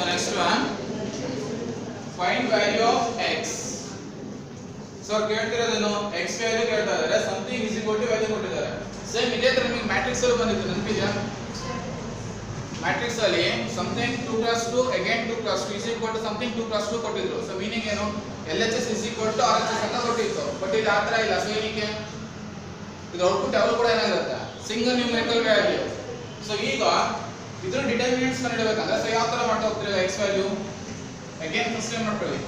A: So next one, find value of x. So ಕೇಳ್ತಿರೋದೇನು x ವ್ಯಾಲ್ಯೂ ಕೇಳ್ತಾ ಇದ್ದಾರೆ, something is equal to value ಕೊಟ್ಟಿದ್ದಾರೆ. ಸೇಮ್ ಇದೇ ತರ ನಿಮಗೆ ಮ್ಯಾಟ್ರಿಕ್ಸ್ ಅಲ್ಲಿ ಬಂದಿತ್ತು ನೆನಪಿದೆಯಾ? ಮ್ಯಾಟ್ರಿಕ್ಸ್ ಅಲ್ಲಿ something 2 + 2 again 2 + 2 is equal to something 2 + 2 ಕೊಟ್ಟಿದ್ರು. ಸೊ ಮೀನಿಂಗ್ ಏನು? LHS is equal to RHS ಅಂತ ಕೊಟ್ಟಿತ್ತು. ಬಟ್ ಇದು ಆ ತರ ಇಲ್ಲ. ಸೊ ಏನಕ್ಕೆ ಇದು ಔಟ್ಪುಟ್ ಯಾವಾಗ ಕೂಡ ಏನಾಗಿರುತ್ತೆ? Single numerical value. ಸೊ ಈಗ ಇದ್ರ ಡಿಟರ್ಮಿನೆಂಟ್ಸ್ ಕಂಡುಹಿಡಿಯಬೇಕಂದ್ರೆ ಸೊ ಯಾವ ತರ ಮಾಡ್ತಾ ಹೋಗ್ತೀರಾ? x value again first time ಮಾಡ್ಕೊಳ್ಳಿ,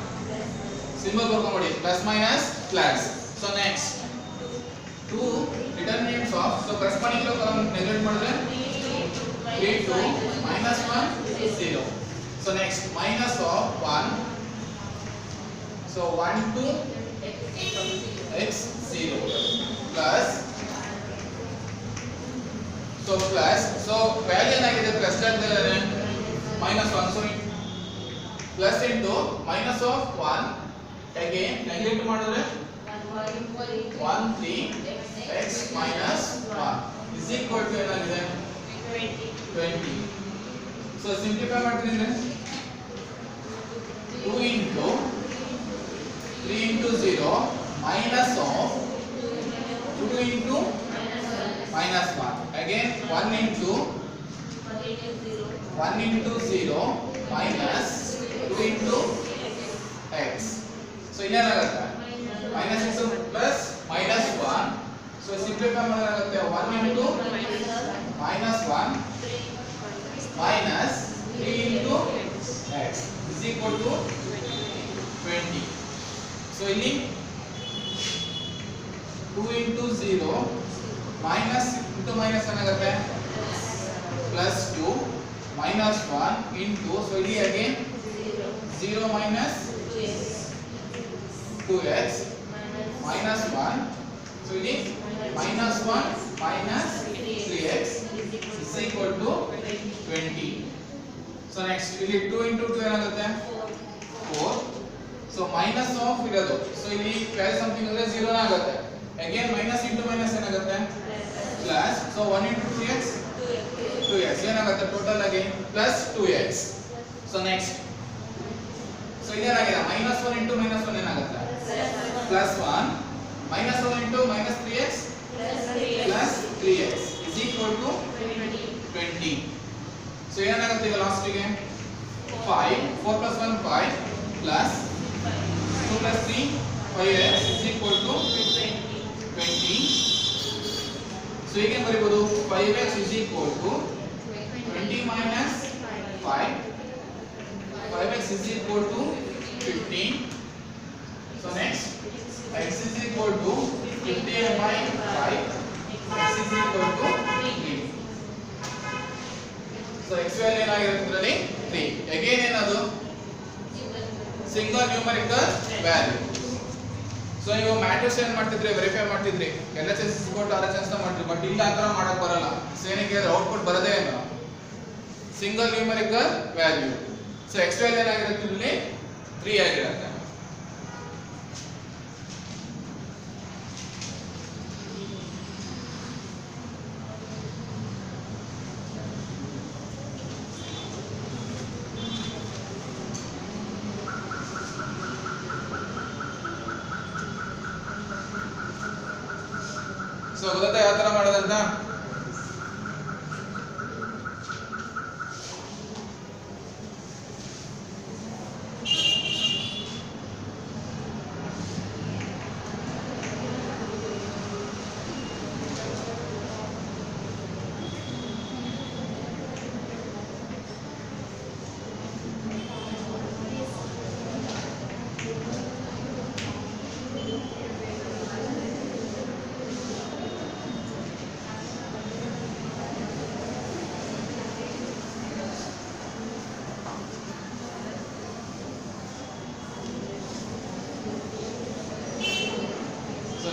A: ಸಿಂಬಲ್ ಬರ್ಕೊಂಬಿಡಿ, plus minus plus. So next 2 determinants of, so corresponding column neglect ಮಾಡಿದ್ರೆ 3 2 -1 0. So next minus of 1, so 1 2 x 0 plus, so plus, so value ಏನಾಗಿದೆ? ಪ್ಲಸ್ ಆಗ್ತಿದೆ -1, so plus into minus of 1 again neglect ಮಾಡಿದ್ರೆ 1 3 x minus 1 is equal to ಏನಾಗಿದೆ? 20. So simplify ಮಾಡ್ತೀನಿ ಅಂದ್ರೆ 2 into 3 into 0 minus of 2 into minus 1 again 1 into 0 minus 2 into x. So ಏನಾಗುತ್ತೆ? minus into plus minus 1. So simplify ಮಾಡಿದ್ರೆ 1 into minus 1 minus 3 into x is equal to 20. So ಇಲ್ಲಿ 2 into 0 minus into minus ಏನಾಗುತ್ತೆ? plus 2 minus 1 into, so ಇಲ್ಲಿ again 0 minus 2x minus 1, so ಇಲ್ಲಿ minus 1 minus 3x is equal to 20. So next ಇಲ್ಲಿ 2 into 2 ಏನಾಗುತ್ತೆ? 4. So minus of ಇರೋದು, so ಇಲ್ಲಿ value something ಅಂದ್ರೆ 0 ಆಗುತ್ತೆ. again minus into minus ಏನಾಗುತ್ತೆ? plus, so 1 into 3x 2x ಏನಾಗುತ್ತೆ? ಟೋಟಲ್ ಆಗಿ plus 2x. so next, so ಇದೇನಾಗಿದೆ? -1 into -1 ಏನಾಗುತ್ತೆ? plus 1 minus 1 into minus 3x plus 3x is equal to 20. so ಏನಾಗುತ್ತೆ ಈಗ ಲಾಸ್ಟ್ ಗೆ? 5 4 plus 1 5 plus 2 plus 3 5x is equal to 20. so ಈಗ ಏನು ಬರೀಬಹುದು? 5x is equal to 20 minus 5, 5x is equal to 15. so next x is equal to 15 by 5, x is equal to 3. so x value ಏನಾಗಿರುತ್ತೆ? 3. again ಏನದು? Single numerical value. So ನೀವು matrix ಏನ್ ಮಾಡ್ತಿದ್ರಿ? Verify ಮಾಡ್ತಿದ್ರಿ, LHS RHS ಅಂತ ಮಾಡ್ತೀರಿ. But ಇಲ್ಲಿ ಆ ತರ ಮಾಡಕ್ ಬರಲ್ಲ. ಏನಕ್ಕೆ? ಔಟ್ಪುಟ್ ಬರದೇ ಇಲ್ಲ, single numerical value. So x value ಏನಾಗಿರುತ್ತೆ? ಇಲ್ಲಿ 3 ಆಗಿರುತ್ತೆ. ಸೊ ಗೊತ್ತಾ ಯಾವ ತರ ಮಾಡೋದಂತ?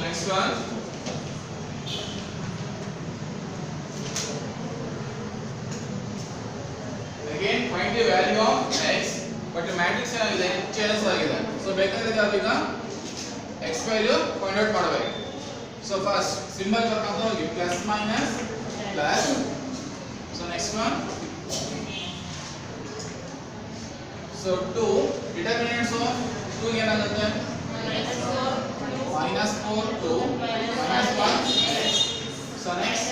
A: next one, again find the value of x, but the matrix ಏನಾಗಿದೆ? ಚೇಂಜ್ ಆಗಿದೆ. ಸೊ ಬೇಕಾದ್ರೆ ಈಗ x ವ್ಯಾಲ್ಯೂ ಫೈಂಡ್ ಔಟ್ ಮಾಡಬೇಕು. ಸೊ ಫಸ್ಟ್ ಸಿಂಬಲ್ ಬರ್ಕೊಂತ ಹೋಗಿ, plus minus plus. So next one So 2 determinants of 2 ಏನಾಗುತ್ತೆ minus 4 2 minus 1 x. So next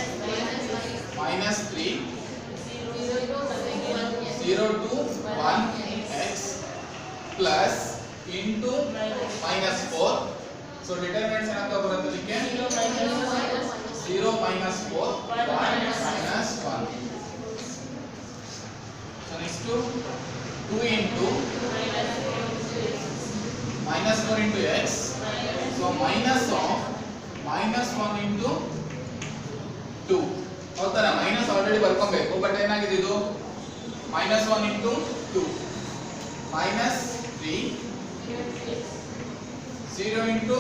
A: minus 3 0 to 1 x plus into minus 4. So determinants ಏನಾಗ್ತಾ ಬರುತ್ತೆ ಇದಕ್ಕೆ 0 minus 4 1 minus 1. So next to 2 into minus 4 into x. So minus of minus 1 into 2. ಹೌದಾ minus already ಬರ್ಕೊಬೇಕು but ಏನಾಗಿದೆ ಇದು minus 1 into 2 minus 3 0 into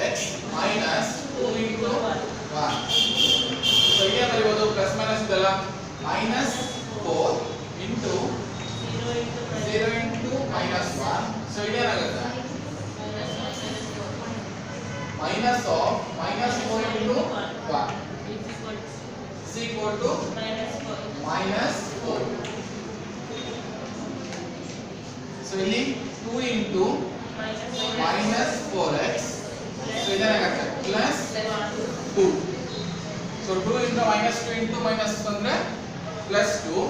A: x minus 2 into 1. So here ಬರೆಯಬಹುದು plus minus ಇದಲ್ಲ minus 4 into 0 into minus 1. So ಇದೇನಾಗುತ್ತೆ minus of minus 4 into 1 is equal to minus 4. So ಇಲ್ಲಿ 2 into minus 4x. So ಇದೇನಾಗುತ್ತೆ plus 2. So 2 into minus 2 into minus ಅಂದ್ರೆ plus 2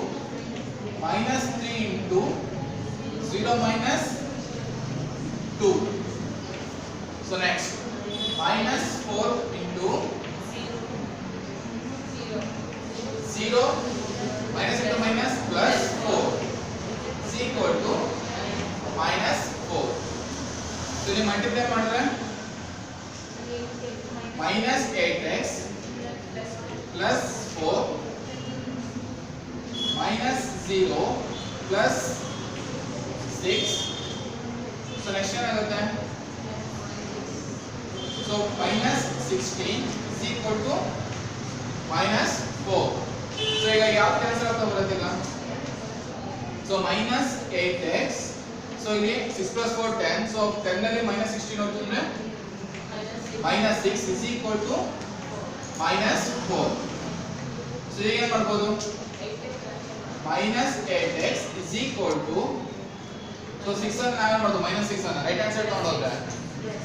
A: minus 3 into 0 minus 2. So next minus 4 into 0 minus into minus plus 4 is equal to minus 4. So ಇಲ್ಲಿ multiply ಮಾಡಿದ್ರೆ minus 8x plus 4 minus 0 plus 6. So next ಏನಾಗುತ್ತೆ so minus 16 is equal to minus 4. So ಈಗ ಯಾವ cancel ಆಗ್ತಾ ಬರುತ್ತೆ ಈಗ so minus 8x. so ಇಲ್ಲಿ 6 plus 4 10. so 10 ನಲ್ಲಿ minus 16 ಹೋಗ್ತಂದ್ರೆ minus 6 is equal to minus 4. so ಈಗ ಏನು ಮಾಡ್ಬೋದು minus 8x is equal to so 6 ಅನ್ನು ನಾವೇನು ಮಾಡೋದು minus 6 ಅನ್ನು ರೈಟ್ ಹ್ಯಾಂಡ್ ಸೈಡ್ ತಗೊಂಡು ಹೋದ್ರೆ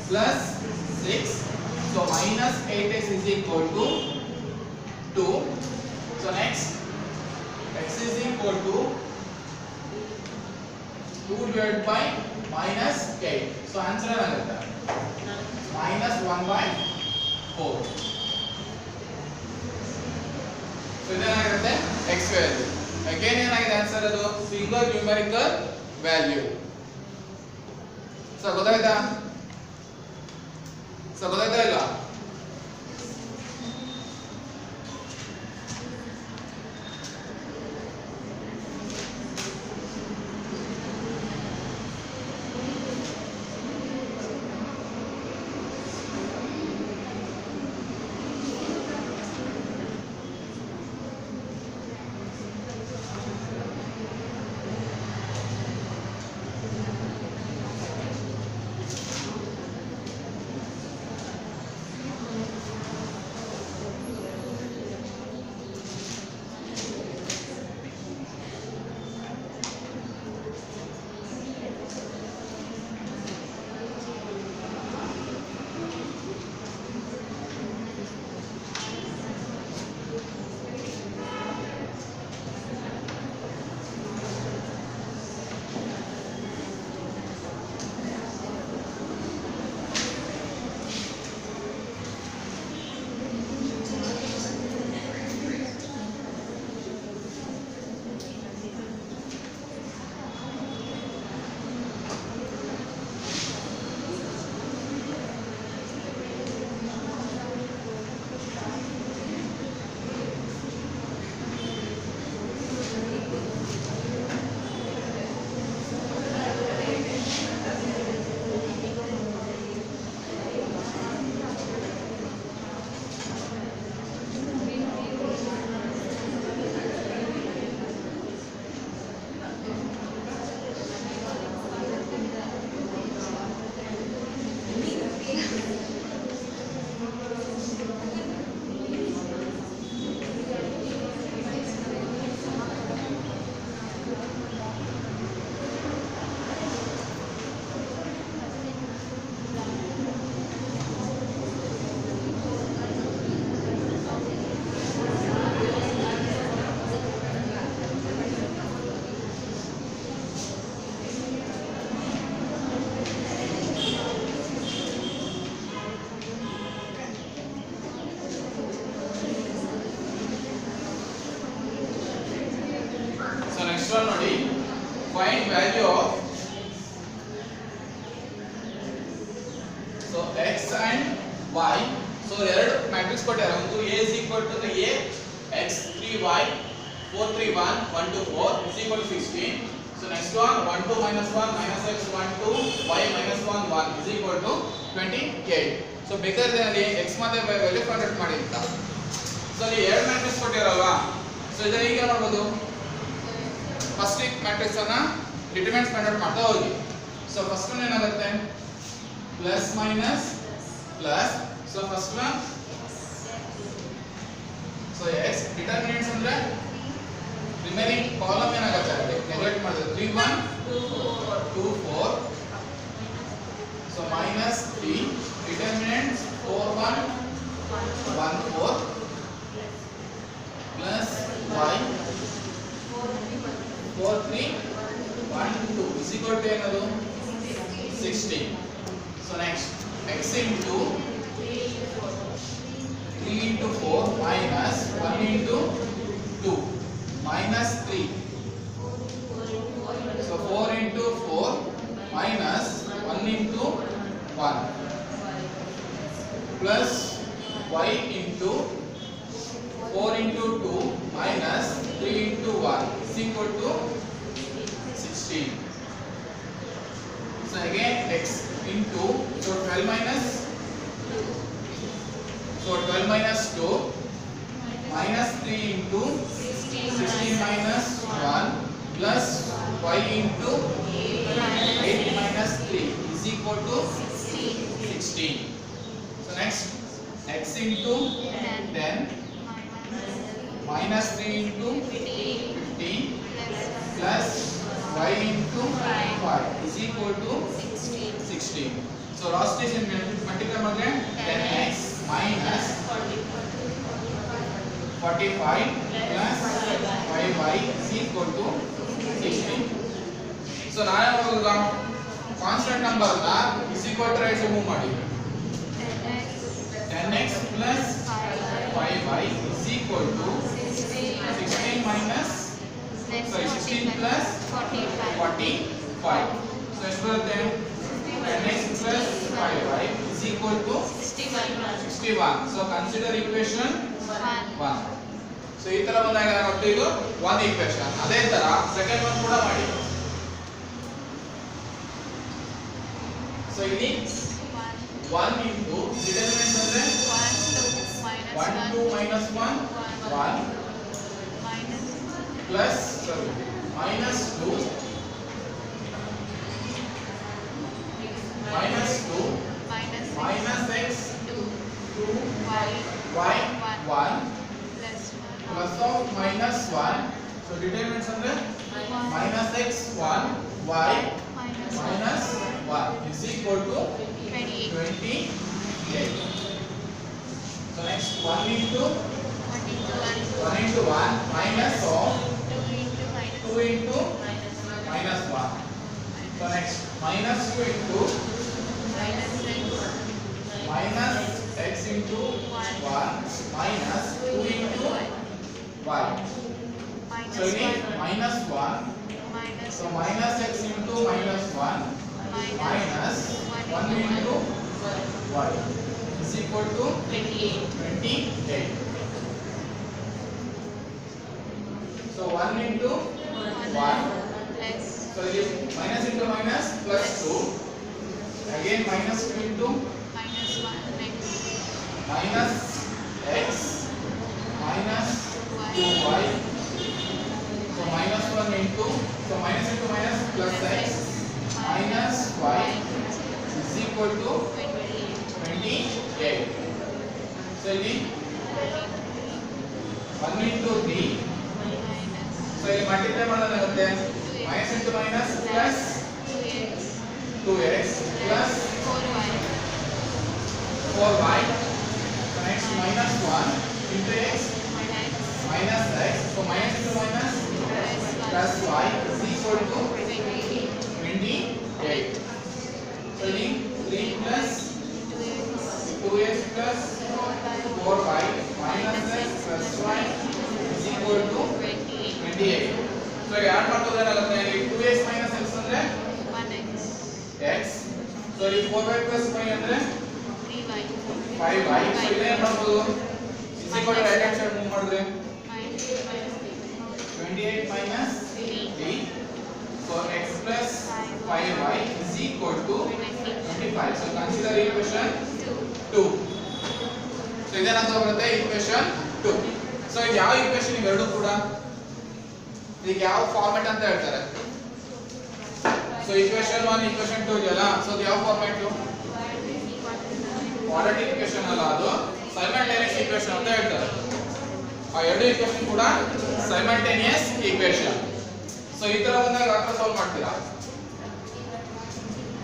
A: plus 6. so minus 8x is equal to 2. so next x is equal to 2 divided by minus 8. so answer ಏನಾಗುತ್ತೆ minus 1 by 4. so ಇದೇನಾಗುತ್ತೆ x value. Again ಏನಾಗಿದೆ answer ಅದು single numerical value. So ಗೊತ್ತಾಯ್ತಾ ಇಲ್ಲ next one ನೋಡಿ, find value of so x and y. So ಎರಡು matrix ಕೊಟ್ಟಾರೆ. ಒಂದು a is equal to the a x 3y 4 3 1 1 2 4 is equal to 16. So next one 1 2 minus 1 minus x 1 2 y minus 1 1 is equal to 28. So ಬೇಕಾದ್ರೆ ಅಲ್ಲಿ x ಮತ್ತೆ y value find ಮಾಡಿ ಅಂತ. So ಅಲ್ಲಿ ಎರಡು matrix ಕೊಟ್ಟಿರಲ್ವಾ, so ಇದನ್ನ ಈಗ ಮಾಡ್ಬೋದು. ಫಸ್ಟ್ ಮ್ಯಾಟ್ರಿಕ್ಸ್ ಅನ್ನ ಡಿಟರ್ಮಿನೆಂಟ್ಸ್ ಫೈಂಡ್ ಔಟ್ ಮಾಡ್ತಾ ಹೋಗಿ. ಸೊ ಫಸ್ಟ್ ಒನ್ ಏನಾಗುತ್ತೆ, plus minus plus. So first one so x determinants ಅಂದ್ರೆ ರಿಮೈನಿಂಗ್ ಕಾಲಮ್ ಏನಾಗುತ್ತೆ ನೆಗ್ಲೆಕ್ಟ್ ಮಾಡಿದ್ರೆ 3 1 2 4. So minus 3 determinants 4 1 1 4 plus y 4 3 1 2 is equal to ಏನದು 16. So next x into 3 into 4 minus 1 into 2 minus 3. So 4 into 4 minus 1 into 1 plus y into 4 into 2 minus 3 into 1 is equal to 16. So again x into, so 12 minus, so 12 minus 2 minus 3 into 16 minus 1 plus y into 8 minus 3 is equal to 16. So next x into 10 minus 3 into 15 plus y into 5 is equal to 16. So last station multiply ಮಾಡಿದ್ರೆ 10x minus 45 plus 5y is equal to 16. So ನಾನು ಯಾವಾಗ constant number ನ is equal to right move ಮಾಡಿ 10x plus 5y is equal to 16 minus, sorry 16 plus 45. So ಎಷ್ಟು ಬರುತ್ತೆ 10x plus 5y is equal to 61. So consider equation 1. So ಈ ತರ ಬಂದಾಗ ಏನಾಗುತ್ತೆ, ಇದು ಒಂದು ಈಕ್ವೇಷನ್. ಅದೇ ತರ ಸೆಕೆಂಡ್ ಒನ್ ಕೂಡ ಮಾಡಿ. So ಇಲ್ಲಿ 1 into ಡಿಟರ್ಮಿನೆಂಟ್ ಅಂದ್ರೆ 1 2 minus 1 1 plus, sorry, minus 2 minus 2 minus x 2 y 1 plus of minus 1. So determinants ಅಂದ್ರೆ minus x 1 y minus 1 is equal to 28. So next 1 into 1 minus of 2 into minus 1. So next minus 2 into minus x into 1 minus 2 into y. So ini minus 1. So minus x into minus 1 minus 1 into y is equal to 28. So 1 into 1. So this minus into minus plus 2. Again minus 2 into minus x minus 2y. So minus 1 into, so minus into minus plus x minus y is equal to 28. So ini 1 into 3. So ini multiply ಮಾಡೋದಾಗುತ್ತೆ minus into minus plus 2x plus 4y. So next minus 1 into x minus x. So minus into minus plus y is equal to 28. So ini 3 plus 2x plus 4y minus x plus y is equal to 28. So so ಈಗ add ಮಾಡ್ಕೊಂಡ್ರೆ ಏನಾಗುತ್ತೆ ಇಲ್ಲಿ 2x - x ಅಂದ್ರೆ
B: 1x.
A: x. So ಇಲ್ಲಿ 4y + 5 ಅಂದ್ರೆ
B: 3y.
A: 5y. So ಇದೇನ್ ಮಾಡ್ಬೋದು is equal to right hand side move ಮಾಡಿದ್ರೆ 28 - 3. So x plus 5y is equal to 25. So consider equation 2. So ಇದೇನಂತ ಬರುತ್ತೆ equation 2. So ಇದು ಯಾವ equation ಇವೆರಡು ಕೂಡ ಇದಕ್ಕೆ ಯಾವ ಫಾರ್ಮ್ಯಾಟ್ ಅಂತ ಹೇಳ್ತಾರೆ. So equation 1 equation 2 ಇದೆಯಲ್ಲ, so ಇದು ಯಾವ ಫಾರ್ಮ್ಯಾಟ್? ಕ್ವಾಡ್ರಾಟಿಕ್ equation ಅಲ್ಲ, ಅದು simultaneous equation ಅಂತ ಹೇಳ್ತಾರೆ. ಆ ಎರಡು equation ಕೂಡ simultaneous equation. So ಈ ತರ ಬಂದಾಗ ಆತರ ಸಾಲ್ವ್ ಮಾಡ್ತೀರಾ.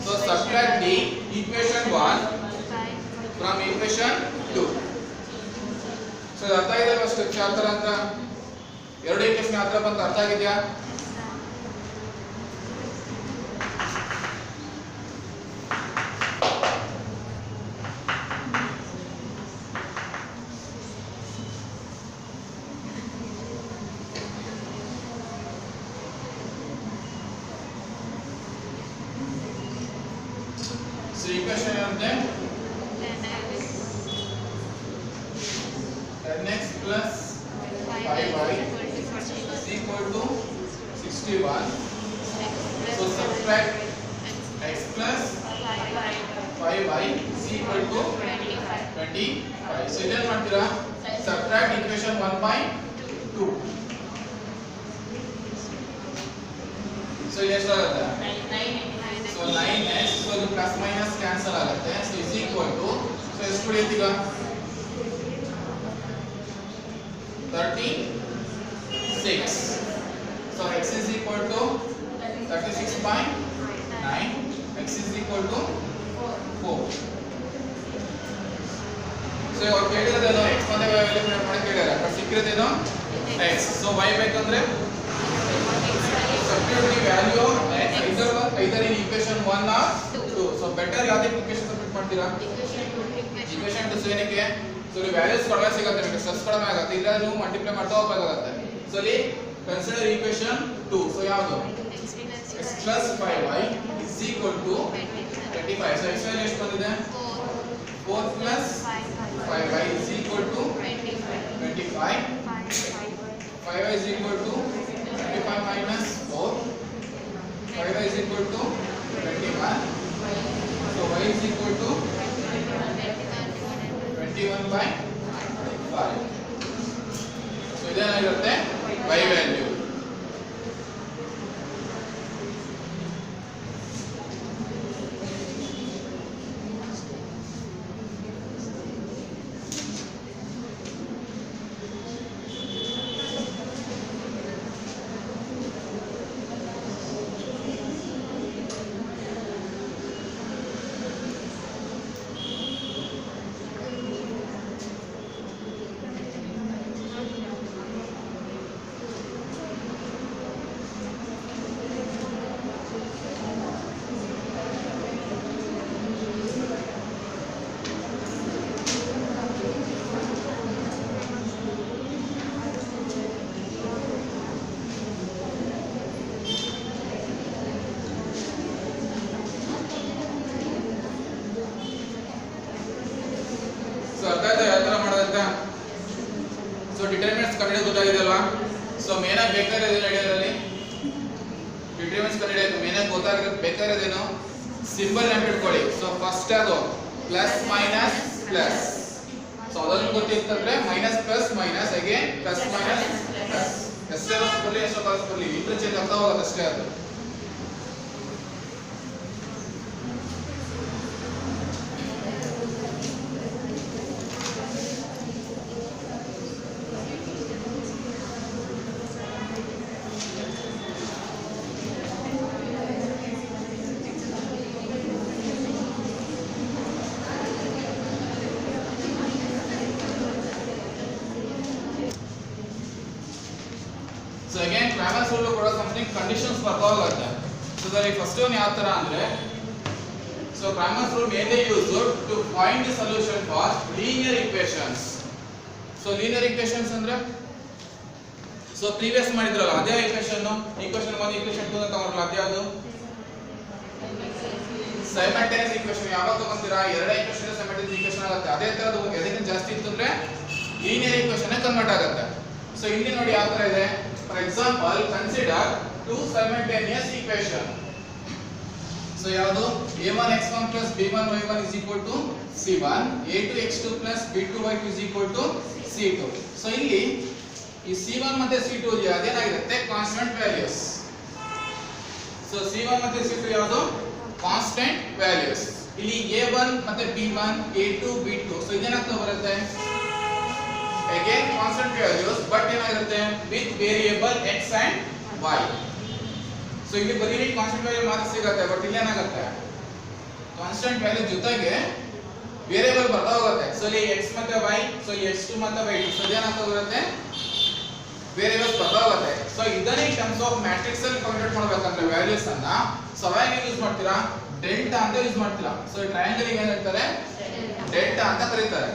A: So subtract the equation 1 from equation 2. So ಅರ್ಥ ಇದೆ ಫಸ್ಟ್ ಯಾವ ತರ ಅಂತ, ಎರಡು ಈಕ್ವೇಷನ್ ಯಾವ ತರ ಬಂತ ಅರ್ಥ ಆಗಿದೆಯಾ? So equation ಏನಂತೆ 10x plus 5y is equal to 61. So subtract x plus 5y is equal to 25. So ಇದನ್ನ ಮಾಡ್ತೀರಾ, subtract equation 1 by 2. So ಎಷ್ಟಾಗುತ್ತೆ? So 9x. So ಇದು ಪ್ಲಸ್ ಮೈನಸ್ ಕ್ಯಾನ್ಸಲ್ ಆಗುತ್ತೆ. So is equal to, so ಎಷ್ಟು ಉಳಿಯುತ್ತೆ ಈಗ 36. So x is equal to 36/9. X is equal to 4. So ಇವಾಗ ಕೇಳಿರೋದೇನು x ಮತ್ತೆ y ಎಲಿಮಿನೇಟ್ ಮಾಡಿ ಕೇಳಿದಾರೆ, ಬಟ್ ಸಿಕ್ಕಿರೋದೇನು x. So y ಬೇಕಂದ್ರೆ substitute the value of x either in equation 1 or 2. So better ಯಾವ್ದಕ್ಕೆ equation substitute ಮಾಡ್ತೀರಾ? equation 2 ಏನಕ್ಕೆ? So ಇಲ್ಲಿ values ಕಡಿಮೆ ಸಿಗುತ್ತೆ, ನಿಮಗೆ ಸ್ಟ್ರೆಸ್ ಕಡಿಮೆ ಆಗುತ್ತೆ, ಇಲ್ಲ ನೀವು ಮಲ್ಟಿಪ್ಲೈ ಮಾಡ್ತಾ ಹೋಗಬೇಕಾಗುತ್ತೆ. ಸೊ ಇಲ್ಲಿ ಕನ್ಸಿಡರ್ ಈಕ್ವೇಷನ್ 2. ಸೊ ಯಾವುದು? x plus 5y is equal to 25. So x value ಎಷ್ಟು ಬಂದಿದೆ? 4 plus 5y is equal to 25. 5y is equal to 25 minus 4. 5y is equal to 21. So y is equal to 21/5. So ಇದೇನಾಗಿರುತ್ತೆ y value. So ಅರ್ಥ ಆಯ್ತಾ ಯಾವ ತರ ಮಾಡೋದಂತ? So determinants ಕಂಡುಹಿಡಿಯೋದು ಗೊತ್ತಾಗಿದೆಯಲ್ವಾ? ಸೊ ಮೇನ್ ಆಗಿ ಬೇಕಾಗಿರೋದು ನಡೆಯೋದ್ರಲ್ಲಿ ಡಿಟರ್ಮಿನೆಂಟ್ಸ್ ಕಂಡುಹಿಡಿಯೋದು ಮೇನ್ ಆಗಿ ಗೊತ್ತಾಗಿರೋದು ಬೇಕಾಗಿರೋದೇನು? ಸಿಂಬಲ್ ನೆನಪಿಟ್ಕೊಳ್ಳಿ. ಸೊ ಫಸ್ಟ್ ಅದು ಪ್ಲಸ್ ಮೈನಸ್ ಪ್ಲಸ್. ಸೊ ಅದನ್ನು ಗೊತ್ತಿರ್ತಂದ್ರೆ minus plus minus again plus minus plus. ಎಷ್ಟೇ ಬರಲಿ ಎಷ್ಟೋ ಕಾಲ್ಸ್ ಬರಲಿ ಇಂಟರ್ಚೇಂಜ್ ಆಗ್ತಾ ಹೋಗೋದು ಅಷ್ಟೇ ಅದು. So again Cramer's rule ಕೂಡ something conditions ಬರ್ತಾ ಹೋಗುತ್ತೆ. So the first one ಯಾವ ತರ ಅಂದ್ರೆ, so Cramer's rule mainly used to find the solution for linear equations. So linear equations ಅಂದ್ರೆ, so ಸೊ ಪ್ರೀವಿಯಸ್ ಮಾಡಿದ್ರಲ್ಲ ಅದೇ ಈಕ್ವೇಷನ್ 1 ಈಕ್ವೇಷನ್ 2 ಅಂತ ತಗೊಂಡ್ರಲ್ಲ ಅದೇ ಯಾವುದು ಸೈಮಲ್ಟೇನಿಯಸ್ ಈಕ್ವೇಷನ್. ಯಾವಾಗ ತಗೊಂತೀರಾ ಎರಡೇ ಈಕ್ವೇಷನ್ ಸೈಮಲ್ಟೇನಿಯಸ್ ಈಕ್ವೇಷನ್ ಆಗುತ್ತೆ. ಅದೇ ತರದ್ದು ಎದಕ್ಕೆ ಜಾಸ್ತಿ ಇತ್ತು ಅಂದ್ರೆ ಲೀನಿಯರ್ ಈಕ್ವೇಷನ್ ಕನ್ವರ್ಟ್ ಆಗುತ್ತೆ. ಸೊ ಇಲ್ಲಿ ನೋಡಿ ಯಾವ ತರ ಇದೆ. For example consider two simultaneous equation. So ಯಾವುದು a1x1 b1y1 c1, a2x2 b2y2 c2. So ಇಲ್ಲಿ ಈ c1 ಮತ್ತೆ c2 ಅದೇನಾಗಿರುತ್ತೆ constant values. So c1 ಮತ್ತೆ c2 ಯಾವುದು ಕಾನ್ಸ್ಟೆಂಟ್ ವ್ಯಾಲ್ಯೂಸ್. ಇಲ್ಲಿ a1 ಮತ್ತೆ b1 a2 b2 ಸೊ ಇದೇನಾಗ್ತಾ ಬರುತ್ತೆ ಅಗೇನ್ ಕಾನ್ಸ್ಟೆಂಟ್ ವ್ಯಾಲ್ಯೂಸ್ ಬಟ್ ಏನಾಗಿರುತ್ತೆ with variable x and y. So ಇಲ್ಲಿ ಬರೀ ಕಾನ್ಸ್ಟೆಂಟ್ ವ್ಯಾಲ್ಯೂ ಮಾತ್ರ ಸಿಗುತ್ತೆ ಬಟ್ ಇಲ್ಲಿ ಏನಾಗುತ್ತೆ ಕಾನ್ಸ್ಟೆಂಟ್ ವ್ಯಾಲ್ಯೂ ಜೊತೆಗೆ ವೇರಿಯೇಬಲ್ ಬರ್ತಾ ಹೋಗುತ್ತೆ. ಸೊ ಇಲ್ಲಿ x ಮತ್ತೆ y, ಸೊ x2 ಮತ್ತೆ y2 ಸೊ ಇದೇನಾಗ್ತಾ ಬರುತ್ತೆ ವೇರಿಯೇಬಲ್ಸ್ ಬರ್ತಾ ಹೋಗುತ್ತೆ. ಸೊ ಇದನ್ನೇ ಇನ್ ಟರ್ಮ್ಸ್ ಆಫ್ ಮ್ಯಾಟ್ರಿಕ್ಸ್ ಅಲ್ಲಿ ಕನ್ವರ್ಟ್ ಮಾಡಬೇಕಂದ್ರೆ ವ್ಯಾಲ್ಯೂಸ್ ಅನ್ನ ಸೊ ಹೇಗೆ ಯೂಸ್ ಮಾಡ್ತೀರಾ ಡೆಲ್ಟಾ ಅಂತ ಯೂಸ್ ಮಾಡ್ತೀರಾ. ಸೊ ಟ್ರಯಾಂಗಲ್ ಗೆ ಏನಂತಾರೆ ಡೆಲ್ಟಾ ಅಂತ ಕರೀತಾರೆ.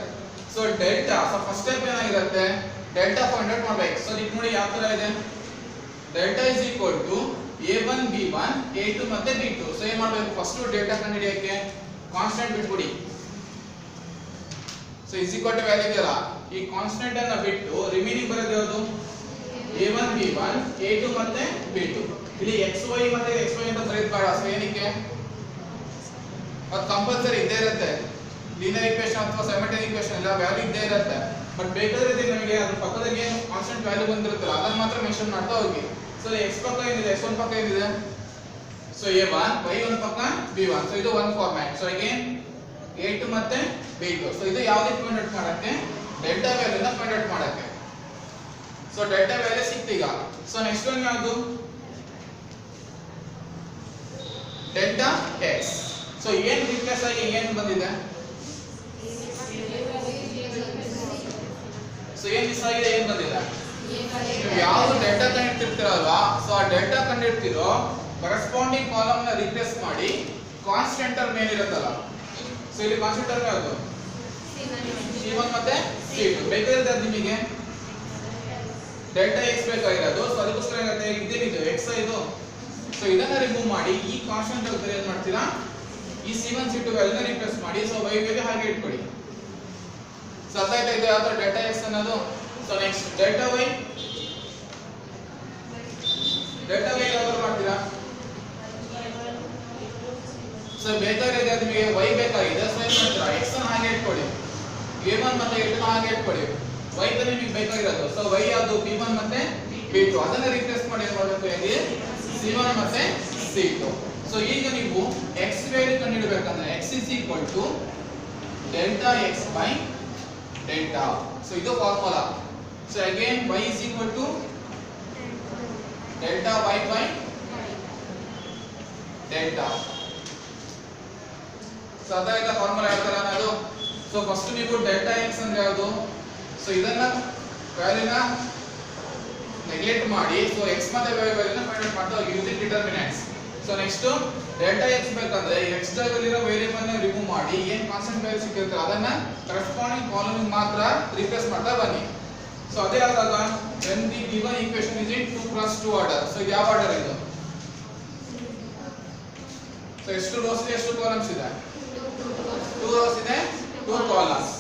A: So delta so first step ಏನಾಗಿರುತ್ತೆ ಡೆಲ್ಟಾ ಫೈಂಡ್ ಔಟ್ ಮಾಡಬೇಕು. ಸೊ ಈಗ ನೋಡಿ ಯಾವ ತರ ಇದೆ delta is equal to a1 b1 a2 ಮತ್ತೆ b2. ಸೊ ಏನು ಮಾಡಬೇಕು ಫಸ್ಟ್ ಡೆಲ್ಟಾ ಕಂಡುಹಿಡಿಯಕ್ಕೆ ಕಾನ್ಸ್ಟೆಂಟ್ ಬಿಟ್ಬಿಡಿ. So is equal to value ಇದೆಯಲ್ಲ ಈ ಕಾನ್ಸ್ಟೆಂಟ್ ಅನ್ನ ಬಿಟ್ಟು ರಿಮೈನಿಂಗ್ ಬರೋದು ಯಾವುದು a1 b1 a2 ಮತ್ತೆ b2. ಇಲ್ಲಿ xy ಮತ್ತೆ xy ಅಂತ ಬರೆಯೋದು ಬೇಡ. ಸೊ ಏನಕ್ಕೆ ಅದು ಕಂಪಲ್ಸರಿ ಇದ್ದೇ ಇರುತ್ತೆ. ಲೀನಿಯರ್ ಈಕ್ವೇಷನ್ ಅಥವಾ ಸೈಮಲ್ಟೇನಿಯಸ್ ಈಕ್ವೇಷನ್ ಎಲ್ಲ ವ್ಯಾಲ್ಯೂ ಇದ್ದೇ ಇರುತ್ತೆ. ಬಟ್ ಬೇಕಾದ್ರೆ ನಮಗೆ ಅದ್ರ ಪಕ್ಕದಲ್ಲಿ ಏನು ಕಾನ್ಸ್ಟೆಂಟ್ ವ್ಯಾಲ್ಯೂ ಬಂದಿರುತ್ತಲ್ಲ ಅದನ್ನ ಮಾತ್ರ ಮೆನ್ಷನ್ ಮಾಡ್ತಾ ಹೋಗಿ. ಸೊ x ಪಕ್ಕ ಏನಿದೆ x1 ಪಕ್ಕ ಏನಿದೆ ಸೊ a1 y1 ಪಕ್ಕ b1. ಸೊ ಇದು one format. So again a2 ಮತ್ತೆ b2. ಸೊ ಇದು ಯಾವ್ದಕ್ಕೆ ಫೈಂಡ್ ಔಟ್ ಮಾಡಕ್ಕೆ ಡೆಲ್ಟಾ ವ್ಯಾಲ್ಯೂನ ಫೈಂಡ್ ಔಟ್ ಮಾಡಕ್ಕೆ. ಸೊ ಡೆಲ್ಟಾ ವ್ಯಾಲ್ಯೂ ಸಿಕ್ತು ಈಗ. ಸೊ ನೆಕ್ಸ್ಟ್ ಒನ್ ಯಾವುದು ಡೆಲ್ಟಾ x. ಸೊ ಏನು ರಿಪ್ಲೇಸ್ ಆಗಿ ಏನು ಬಂದಿದೆ ಸೊ ಏನು ಮಿಸ್ ಆಗಿದೆ ಏನು ಬಂದಿದೆ ನೀವು ಯಾವುದು ಡೆಲ್ಟಾ ಕಂಡಿಡ್ತಿರ್ತೀರಲ್ವಾ ಸೊ ಆ ಡೆಲ್ಟಾ ಕಂಡಿಡ್ತಿರೋ ಕರೆಸ್ಪಾಂಡಿಂಗ್ ಕಾಲಮ್ ನ ರಿಪ್ಲೇಸ್ ಮಾಡಿ ಕಾನ್ಸ್ಟೆಂಟ್ ಟರ್ಮ್ ಏನಿರುತ್ತಲ್ಲ ಸೊ ಇಲ್ಲಿ ಕಾನ್ಸ್ಟೆಂಟ್ ಟರ್ಮ್ ಯಾವುದು c1 ಮತ್ತೆ c2 ಬೇಕಾಗಿರೋದು ನಿಮಗೆ ಡೆಲ್ಟಾ x ಬೇಕಾಗಿರೋದು. ಸೊ ಅದಕ್ಕೋಸ್ಕರ ಏನಾಗುತ್ತೆ ಇದೇನಿದೆ x ಇದು. ಸೊ ಇದನ್ನ ರಿಮೂವ್ ಮಾಡಿ ಈ ಕಾನ್ಸ್ಟೆಂಟ್ ಟರ್ಮ್ ಏನು ಮಾಡ್ತೀರಾ ಈ c1 c2 ವ್ಯಾಲ್ಯೂನ ರಿಪ್ಲೇಸ್ ಮಾಡಿ. ಸೊ y ವ್ಯಾಲ್ಯೂ ಹಾಗೆ ಇಟ್ಕೊಳ್ಳಿ. ಸೊ ಅರ್ಥ ಆಯ್ತಾ ಇದೆ ಯಾವುದು ಡೆಲ್ಟಾ x ಅನ್ನೋದು. ಸೊ ನೆಕ್ಸ್ಟ್ ಡೆಲ್ಟಾ y ಯಾವಾಗ ಮಾಡ್ತೀರಾ ಸೊ ಬೇಕಾಗಿದೆ ನಿಮಗೆ y ಬೇಕಾಗಿದೆ. ಸೊ ಏನು ಮಾಡ್ತೀರಾ x ಅನ್ನು ಹಾಗೆ ಇಟ್ಕೊಳ್ಳಿ a1 ಮತ್ತೆ a2 ಹಾಗೆ ಇಟ್ಕೊಳ್ಳಿ. y ತಾನೇ ನಿಮಗೆ ಬೇಕಾಗಿರೋದು. ಸೊ y ಯಾವುದು b1 ಮತ್ತೆ b2 ಅದನ್ನ ರಿಪ್ಲೇಸ್ ಮಾಡಿ ಏನು ಮಾಡಬೇಕು ಹೇಗೆ c1 ಮತ್ತೆ c2. ಸೊ ಈಗ ನೀವು x ವ್ಯಾಲ್ಯೂ ಕಂಡುಹಿಡಬೇಕಂದ್ರೆ x is equal to delta x by delta. So ಇದು formula. So again y is equal to delta y by delta. So ಅದಾಯ್ತಾ ಫಾರ್ಮುಲಾ ಯಾವ ತರ ಅನ್ನೋದು. ಸೊ ಫಸ್ಟ್ ನೀವು ಡೆಲ್ಟಾ x ಅಂದ್ರೆ ಯಾವುದು ಸೊ ಇದನ್ನ ವ್ಯಾಲ್ಯೂನ ನೆಗ್ಲೆಕ್ಟ್ ಮಾಡಿ ಸೊ x ಮತ್ತೆ y ವ್ಯಾಲ್ಯೂನ ಫೈಂಡ್ ಔಟ್ ಮಾಡ್ತಾ ಹೋಗಿ using determinants. So next delta x ಬೇಕಂದ್ರೆ x ಜಾಗದಲ್ಲಿರೋ ವೇರಿಯೇಬಲ್ ನ ರಿಮೂವ್ ಮಾಡಿ ಏನು ಕಾನ್ಸ್ಟೆಂಟ್ ವ್ಯಾಲ್ಯೂ ಸಿಕ್ಕಿರುತ್ತೆ ಅದನ್ನ ಕರೆಸ್ಪಾಂಡಿಂಗ್ ಕಾಲಮ್ ಮಾತ್ರ ರಿಪ್ಲೇಸ್ ಮಾಡ್ತಾ ಬನ್ನಿ. ಸೊ ಅದೇ ಆದಾಗ when the given equation is in 2x2 order. So ಯಾವ ಆರ್ಡರ್ ಇದು ಸೊ ಎಷ್ಟು ರೋಸ್ ಇದೆ ಎಷ್ಟು ಕಾಲಮ್ಸ್ ಇದೆ 2 rows ಇದೆ 2 columns.